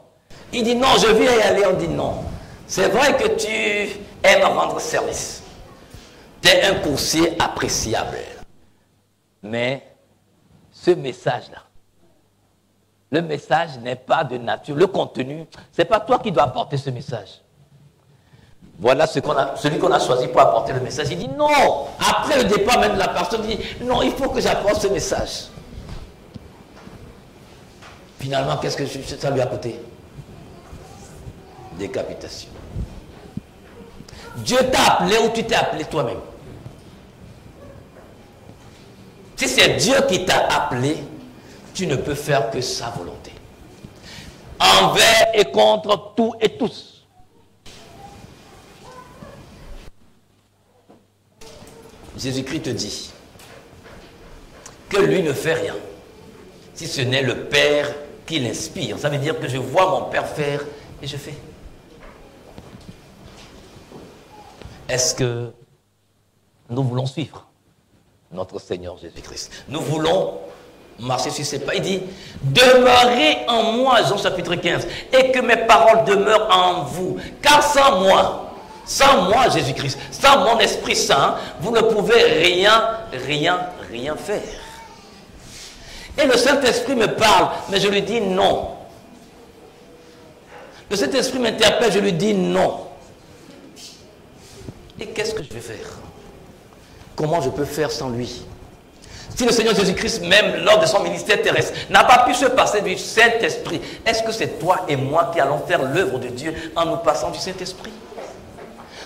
Il dit non, je vais y aller. On dit non. C'est vrai que tu aimes rendre service. Tu es un coursier appréciable. Mais ce message-là, le message n'est pas de nature. Le contenu, ce n'est pas toi qui dois apporter ce message. Voilà celui qu'on a choisi pour apporter le message. Il dit non. Après le départ même de la personne, il dit non, il faut que j'apporte ce message. Finalement, qu'est-ce que ça lui a coûté? Décapitation. Dieu t'a appelé ou tu t'es appelé toi-même? Si c'est Dieu qui t'a appelé, tu ne peux faire que sa volonté. Envers et contre tout et tous. Jésus-Christ te dit que lui ne fait rien, si ce n'est le Père qui l'inspire. Ça veut dire que je vois mon Père faire et je fais. Est-ce que nous voulons suivre notre Seigneur Jésus-Christ? Nous voulons marcher sur ses pas. Il dit, demeurez en moi, Jean chapitre 15, et que mes paroles demeurent en vous. Car sans moi, Jésus-Christ, sans mon Esprit Saint, vous ne pouvez rien faire. Et le Saint-Esprit me parle, mais je lui dis non. Le Saint-Esprit m'interpelle, je lui dis non. Et qu'est-ce que je vais faire? Comment je peux faire sans lui? Si le Seigneur Jésus-Christ, même lors de son ministère terrestre, n'a pas pu se passer du Saint-Esprit, est-ce que c'est toi et moi qui allons faire l'œuvre de Dieu en nous passant du Saint-Esprit?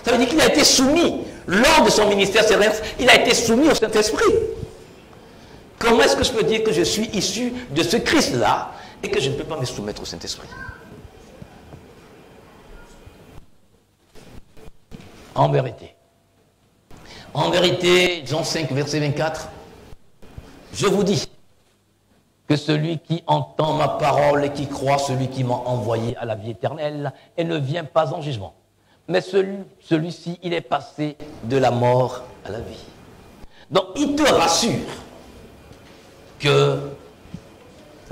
Ça veut dire qu'il a été soumis, lors de son ministère terrestre, il a été soumis au Saint-Esprit. Comment est-ce que je peux dire que je suis issu de ce Christ-là et que je ne peux pas me soumettre au Saint-Esprit? En vérité, Jean 5, verset 24, je vous dis que celui qui entend ma parole et qui croit celui qui m'a envoyé à la vie éternelle et ne vient pas en jugement, mais celui-ci, il est passé de la mort à la vie. Donc, il te rassure que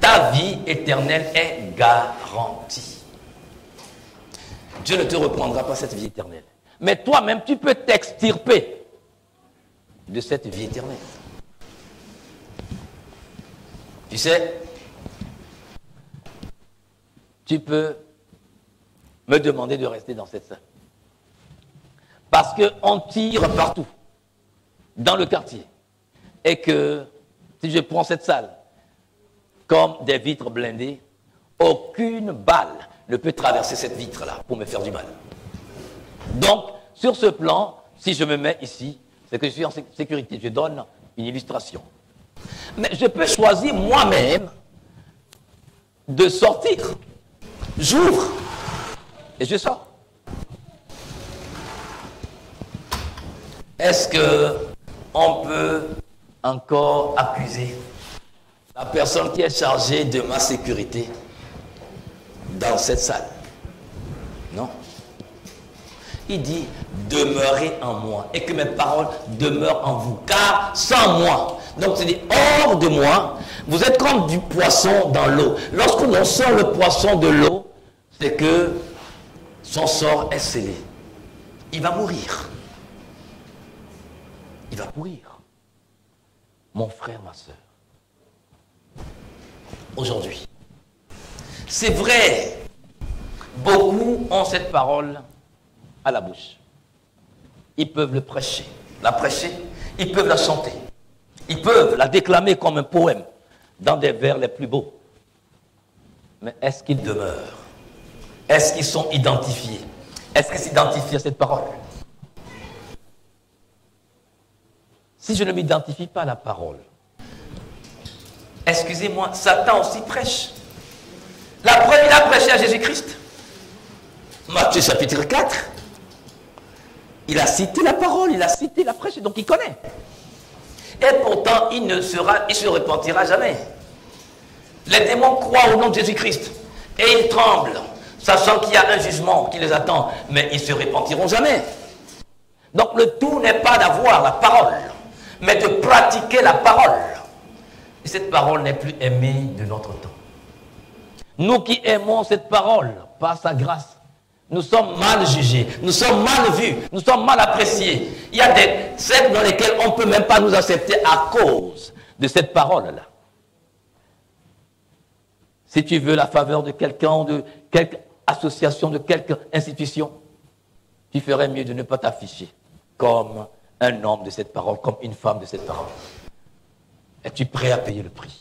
ta vie éternelle est garantie. Dieu ne te reprendra pas cette vie éternelle. Mais toi-même, tu peux t'extirper de cette vie éternelle. Tu sais, tu peux me demander de rester dans cette salle. Parce qu'on tire partout, dans le quartier. Et que si je prends cette salle comme des vitres blindées, aucune balle ne peut traverser cette vitre-là pour me faire du mal. Donc, sur ce plan, si je me mets ici, c'est que je suis en sécurité. Je donne une illustration. Mais je peux choisir moi-même de sortir. J'ouvre et je sors. Est-ce qu'on peut encore accuser la personne qui est chargée de ma sécurité dans cette salle? Non. Il dit, demeurez en moi et que mes paroles demeurent en vous. Car sans moi, donc c'est dit, hors de moi, vous êtes comme du poisson dans l'eau. Lorsqu'on sort le poisson de l'eau, c'est que son sort est scellé. Il va mourir. Il va mourir. Mon frère, ma soeur. Aujourd'hui, c'est vrai, beaucoup ont cette parole à la bouche. Ils peuvent le prêcher, la prêcher, ils peuvent la chanter, ils peuvent la déclamer comme un poème dans des vers les plus beaux. Mais est-ce qu'ils demeurent? Est-ce qu'ils sont identifiés? Est-ce qu'il s'identifie à cette parole? Si je ne m'identifie pas à la parole, excusez-moi, Satan aussi prêche. La preuve, il a prêché à Jésus-Christ. Matthieu chapitre 4. Il a cité la parole, il a cité la prêche, donc il connaît. Et pourtant, il se repentira jamais. Les démons croient au nom de Jésus-Christ. Et ils tremblent, sachant qu'il y a un jugement qui les attend. Mais ils ne se repentiront jamais. Donc le tout n'est pas d'avoir la parole, mais de pratiquer la parole. Et cette parole n'est plus aimée de notre temps. Nous qui aimons cette parole, par sa grâce, nous sommes mal jugés, nous sommes mal vus, nous sommes mal appréciés. Il y a des sectes dans lesquelles on ne peut même pas nous accepter à cause de cette parole-là. Si tu veux la faveur de quelqu'un, de quelque association, de quelque institution, tu ferais mieux de ne pas t'afficher comme un homme de cette parole, comme une femme de cette parole. Es-tu prêt à payer le prix?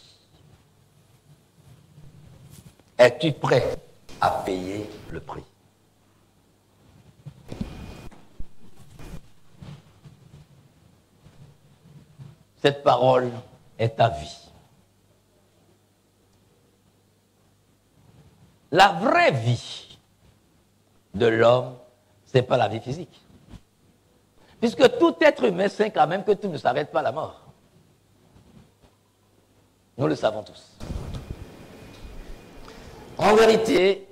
Es-tu prêt à payer le prix? Cette parole est ta vie. La vraie vie de l'homme, ce n'est pas la vie physique. Puisque tout être humain sait quand même que tout ne s'arrête pas à la mort. Nous le savons tous. En vérité,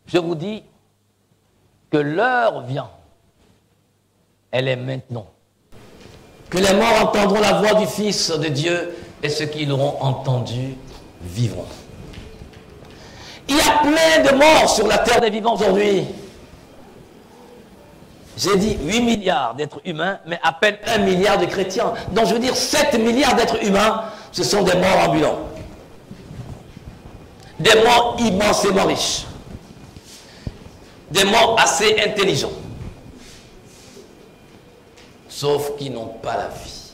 je vous dis que l'heure vient. Elle est maintenant. Que les morts entendront la voix du Fils de Dieu et ceux qui l'auront entendu vivront. Il y a plein de morts sur la terre des vivants aujourd'hui. J'ai dit 8 milliards d'êtres humains, mais à peine 1 milliard de chrétiens. Donc je veux dire 7 milliards d'êtres humains, ce sont des morts ambulants. Des morts immensément riches. Des morts assez intelligents. Sauf qu'ils n'ont pas la vie.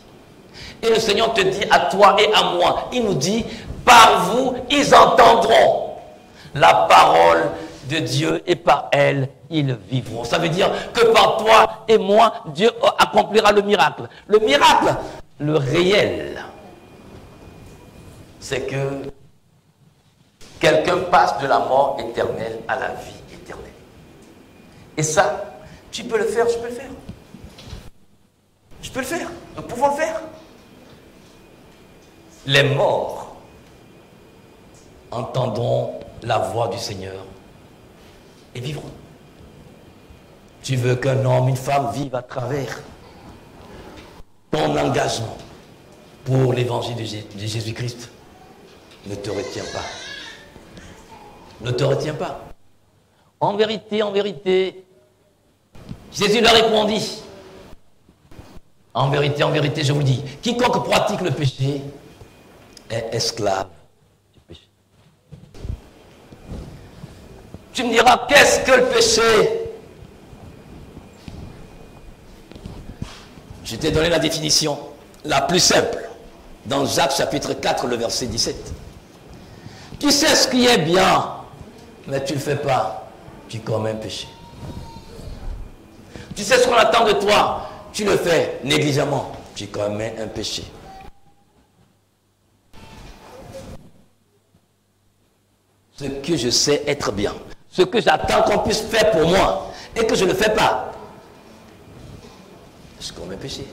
Et le Seigneur te dit à toi et à moi, il nous dit, par vous, ils entendront la parole de Dieu et par elle, ils vivront. Ça veut dire que par toi et moi, Dieu accomplira le miracle. Le miracle, le réel, c'est que quelqu'un passe de la mort éternelle à la vie éternelle. Et ça, tu peux le faire, je peux le faire. Je peux le faire, nous pouvons le faire. Les morts entendront la voix du Seigneur et vivront. Tu veux qu'un homme, une femme vive à travers ton engagement pour l'évangile de Jésus-Christ. Ne te retiens pas. Ne te retiens pas. En vérité, Jésus leur répondit. En vérité, je vous dis, quiconque pratique le péché est esclave du péché. Tu me diras, qu'est-ce que le péché? Je t'ai donné la définition la plus simple dans Jacques chapitre 4, le verset 17. Tu sais ce qui est bien, mais tu ne le fais pas, tu commets un péché. Tu sais ce qu'on attend de toi, tu le fais négligemment, tu commets un péché. Ce que je sais être bien, ce que j'attends qu'on puisse faire pour moi, et que je ne fais pas, je commets un péché.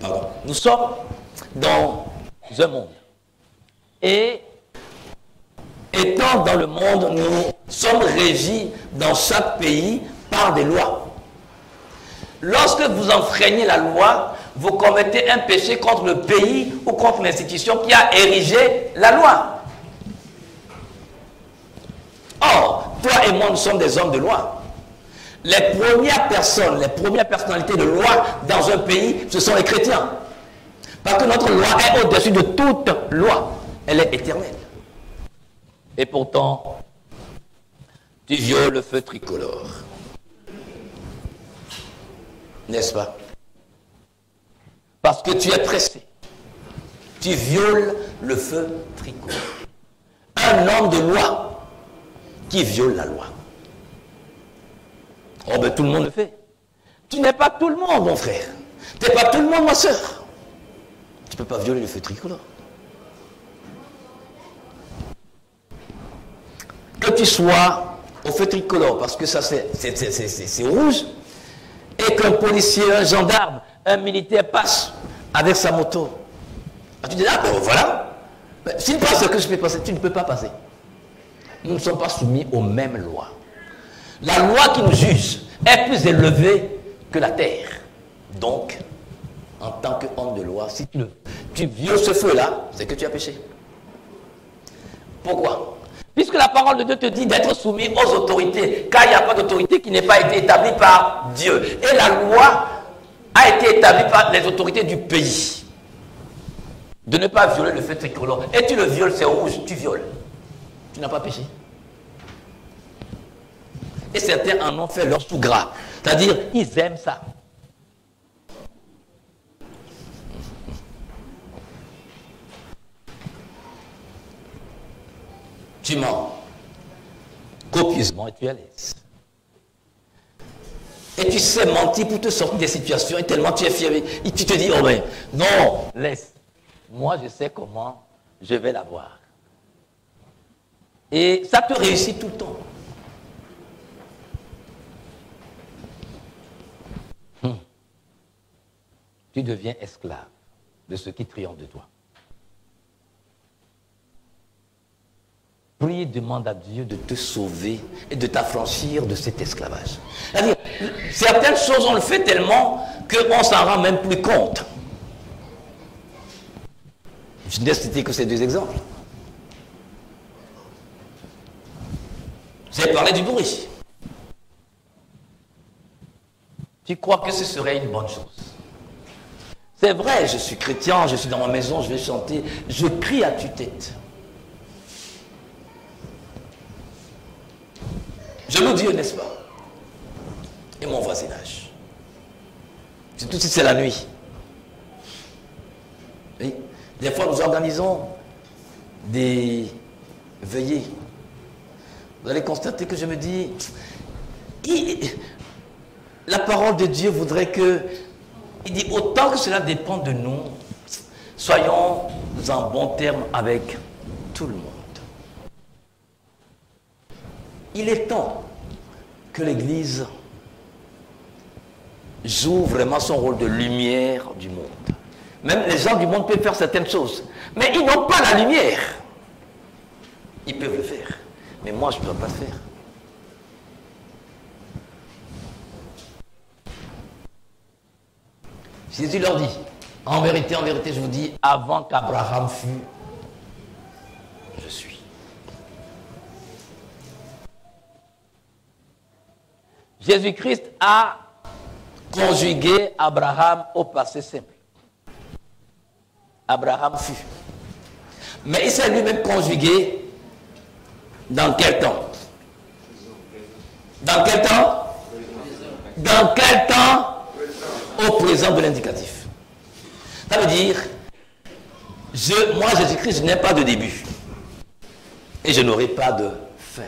Pardon. Nous sommes dans un monde. Et étant dans le monde, nous sommes régis dans chaque pays par des lois. Lorsque vous enfreignez la loi, vous commettez un péché contre le pays ou contre l'institution qui a érigé la loi. Or, toi et moi, nous sommes des hommes de loi. Les premières personnes, les premières personnalités de loi dans un pays, ce sont les chrétiens. Parce que notre loi est au-dessus de toute loi. Elle est éternelle. Et pourtant, tu violes le feu tricolore. N'est-ce pas? Parce que tu es pressé. Tu violes
le feu tricolore. Un homme de loi qui viole la loi. Oh ben tout le monde le fait. Tu n'es pas tout le monde, mon frère. Tu n'es pas tout le monde, ma soeur. Tu ne peux pas violer le feu tricolore. Que tu sois au feu tricolore, parce que ça c'est rouge, et qu'un policier, un gendarme, un militaire passe avec sa moto. Tu dis, ah ben voilà, s'il passe ce que je peux passer, tu ne peux pas passer. Nous ne sommes pas soumis aux mêmes lois. La loi qui nous juge est plus élevée que la terre. Donc, en tant qu'homme de loi, si tu violes ce feu-là, c'est que tu as péché. Pourquoi? Puisque la parole de Dieu te dit d'être soumis aux autorités, car il n'y a pas d'autorité qui n'ait pas été établie par Dieu. Et la loi a été établie par les autorités du pays. De ne pas violer le feu tricolore. Et tu le violes, c'est rouge, tu violes. Tu n'as pas péché. Et certains en ont fait leur sous gras. C'est-à-dire, ils aiment ça. Tu mens copieusement et tu es à l'aise. Et tu sais mentir pour te sortir des situations et tellement tu es fier. Et tu te dis, oh ben, non, laisse. Moi, je sais comment je vais l'avoir. Et ça te réussit tout le temps. Tu deviens esclave de ceux qui triomphent de toi. Prie, demande à Dieu de te sauver et de t'affranchir de cet esclavage. C'est-à-dire, certaines choses, on le fait tellement qu'on ne s'en rend même plus compte. Je n'ai cité que ces deux exemples. Vous avez parlé du bruit. Tu crois que ce serait une bonne chose? C'est vrai, je suis chrétien, je suis dans ma maison, je vais chanter, je crie à tue-tête. Je loue Dieu, n'est-ce pas? Et mon voisinage. Surtout si c'est la nuit. Oui. Des fois, nous organisons des veillées. Vous allez constater que je me dis, la parole de Dieu voudrait que, il dit, autant que cela dépend de nous, soyons en bon terme avec tout le monde. Il est temps que l'Église joue vraiment son rôle de lumière du monde. Même les gens du monde peuvent faire certaines choses, mais ils n'ont pas la lumière. Ils peuvent le faire, mais moi je ne peux pas le faire. Jésus leur dit, en vérité, je vous dis, avant qu'Abraham fût, je suis. Jésus-Christ a conjugué Abraham au passé simple. Abraham fut. Mais il s'est lui-même conjugué dans quel temps? Dans quel temps? Dans quel temps? Au présent de l'indicatif. Ça veut dire, moi Jésus-Christ, je n'ai pas de début. Et je n'aurai pas de fin.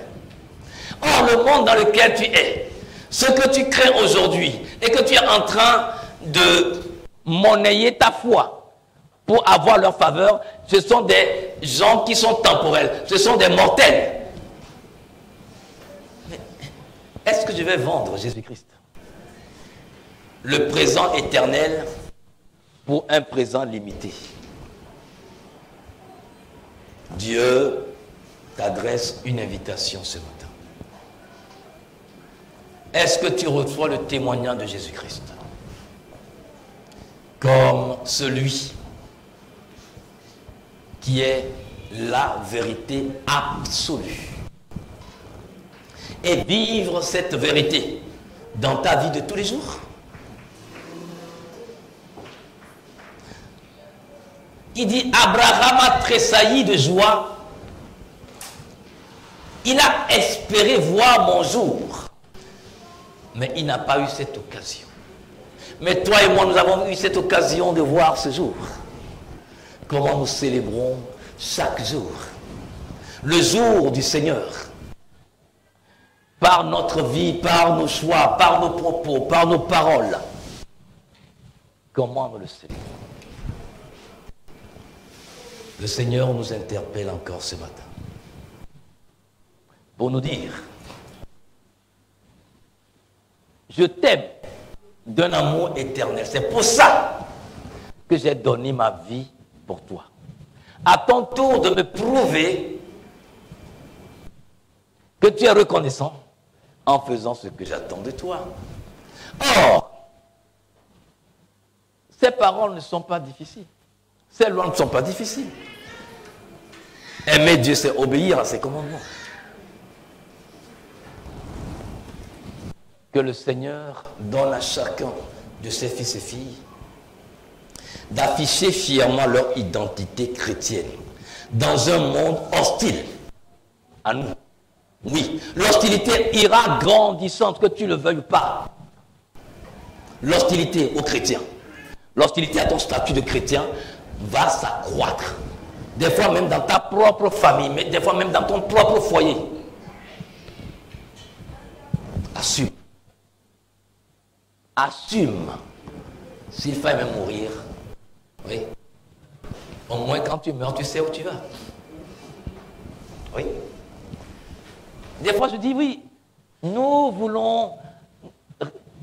Or, le monde dans lequel tu es, ce que tu crains aujourd'hui et que tu es en train de monnayer ta foi pour avoir leur faveur, ce sont des gens qui sont temporels, ce sont des mortels. Mais est-ce que je vais vendre Jésus-Christ, le présent éternel, pour un présent limité? Dieu t'adresse une invitation ce matin. Est-ce que tu reçois le témoignage de Jésus-Christ comme celui qui est la vérité absolue, et vivre cette vérité dans ta vie de tous les jours? Il dit, Abraham a tressailli de joie. Il a espéré voir mon jour. Mais il n'a pas eu cette occasion. Mais toi et moi, nous avons eu cette occasion de voir ce jour. Comment nous célébrons chaque jour, le jour du Seigneur, par notre vie, par nos choix, par nos propos, par nos paroles. Comment nous le célébrons? Le Seigneur nous interpelle encore ce matin pour nous dire: je t'aime d'un amour éternel. C'est pour ça que j'ai donné ma vie pour toi. À ton tour de me prouver que tu es reconnaissant en faisant ce que j'attends de toi. Or, ces paroles ne sont pas difficiles. Ces lois ne sont pas difficiles. Aimer Dieu, c'est obéir à ses commandements. Que le Seigneur donne à chacun de ses fils et filles d'afficher fièrement leur identité chrétienne dans un monde hostile à nous. Oui, l'hostilité ira grandissante, que tu le veuilles pas. L'hostilité aux chrétiens, l'hostilité à ton statut de chrétien va s'accroître. Des fois même dans ta propre famille, mais des fois même dans ton propre foyer. Assume. Assume. S'il faut même mourir, oui. Au moins quand tu meurs, tu sais où tu vas. Oui. Des fois je dis oui, nous voulons,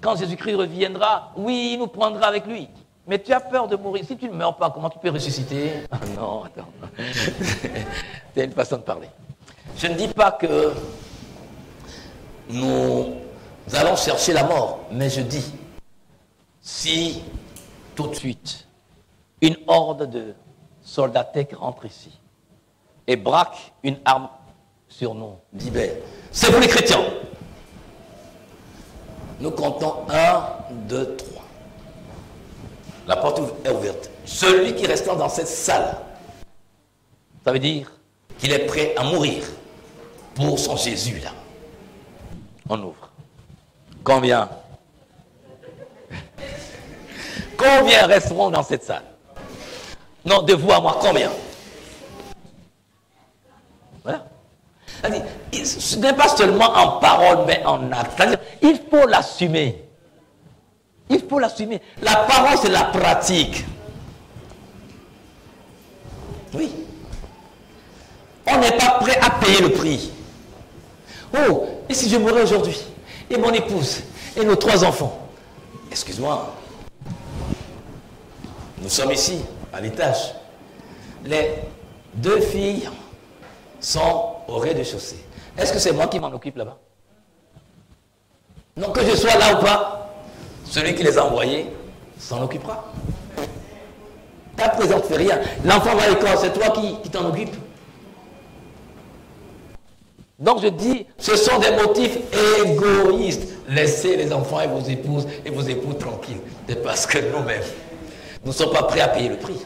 quand Jésus-Christ reviendra, oui, il nous prendra avec lui. Mais tu as peur de mourir. Si tu ne meurs pas, comment tu peux ressusciter? Ah non, attends. C'est une façon de parler. Je ne dis pas que nous allons chercher la mort, mais je dis, si tout de suite, une horde de soldats tech rentre ici et braque une arme sur nous, dit ben, c'est pour les chrétiens. Nous comptons 1, 2, 3. La porte est ouverte. Celui qui reste dans cette salle, ça veut dire qu'il est prêt à mourir pour son Jésus là. On ouvre. Combien? Combien resteront dans cette salle? Non, de vous à moi, combien? Voilà. Ce n'est pas seulement en parole, mais en acte. C'est-à-dire, il faut l'assumer. Il faut l'assumer. La parole, c'est la pratique. Oui. On n'est pas prêt à payer le prix. Oh, et si je mourais aujourd'hui? Et mon épouse? Et nos 3 enfants? Excuse-moi. Nous sommes ici, à l'étage. Les 2 filles sont au rez-de-chaussée. Est-ce que c'est moi qui m'en occupe là-bas? Non, que je sois là ou pas, celui qui les a envoyés s'en occupera. Ta présence ne fait rien. L'enfant va à l'école, c'est toi qui t'en occupes. Donc je dis, ce sont des motifs égoïstes. Laissez les enfants et vos épouses et vos époux tranquilles. C'est parce que nous-mêmes, nous ne sommes pas prêts à payer le prix.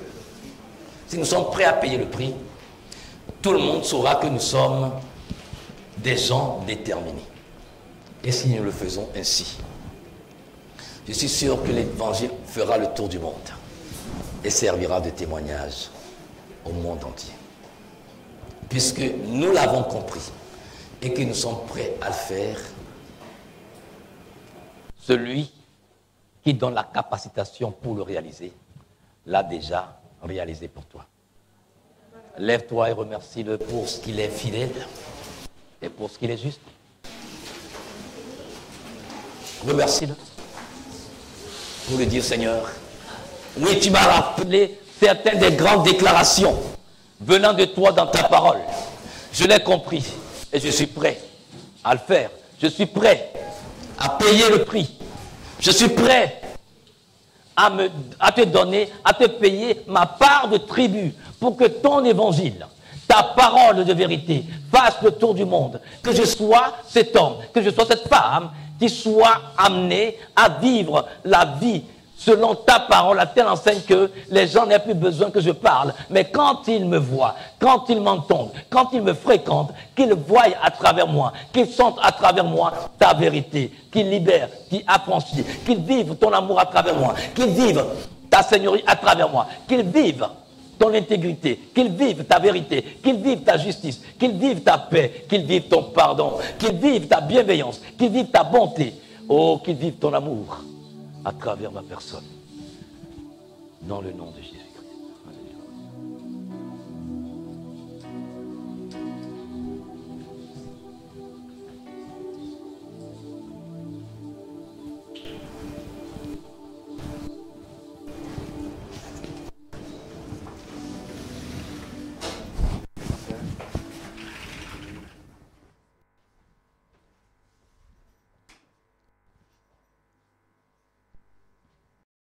Si nous sommes prêts à payer le prix, tout le monde saura que nous sommes des gens déterminés. Et si nous le faisons ainsi, je suis sûr que l'évangile fera le tour du monde et servira de témoignage au monde entier. Puisque nous l'avons compris et que nous sommes prêts à le faire, celui qui donne la capacitation pour le réaliser l'a déjà réalisé pour toi. Lève-toi et remercie-le pour ce qu'il est fidèle et pour ce qu'il est juste. Remercie-le pour lui dire, Seigneur, oui, tu m'as rappelé certaines des grandes déclarations venant de toi dans ta parole. Je l'ai compris et je suis prêt à le faire. Je suis prêt à payer le prix. Je suis prêt à te donner, à te payer ma part de tribut pour que ton évangile, ta parole de vérité fasse le tour du monde. Que je sois cet homme, que je sois cette femme qui soit amené à vivre la vie selon ta parole à telle enseigne que les gens n'aient plus besoin que je parle. Mais quand ils me voient, quand ils m'entendent, quand ils me fréquentent, qu'ils voient à travers moi, qu'ils sentent à travers moi ta vérité, qu'ils libèrent, qu'ils affranchissent, qu'ils vivent ton amour à travers moi, qu'ils vivent ta seigneurie à travers moi, qu'ils vivent
ton intégrité, qu'ils vivent ta vérité, qu'ils vivent ta justice, qu'ils vivent ta paix, qu'ils vivent ton pardon, qu'ils vivent ta bienveillance, qu'ils vivent ta bonté, oh, qu'ils vivent ton amour à travers ma personne. Dans le nom de Jésus.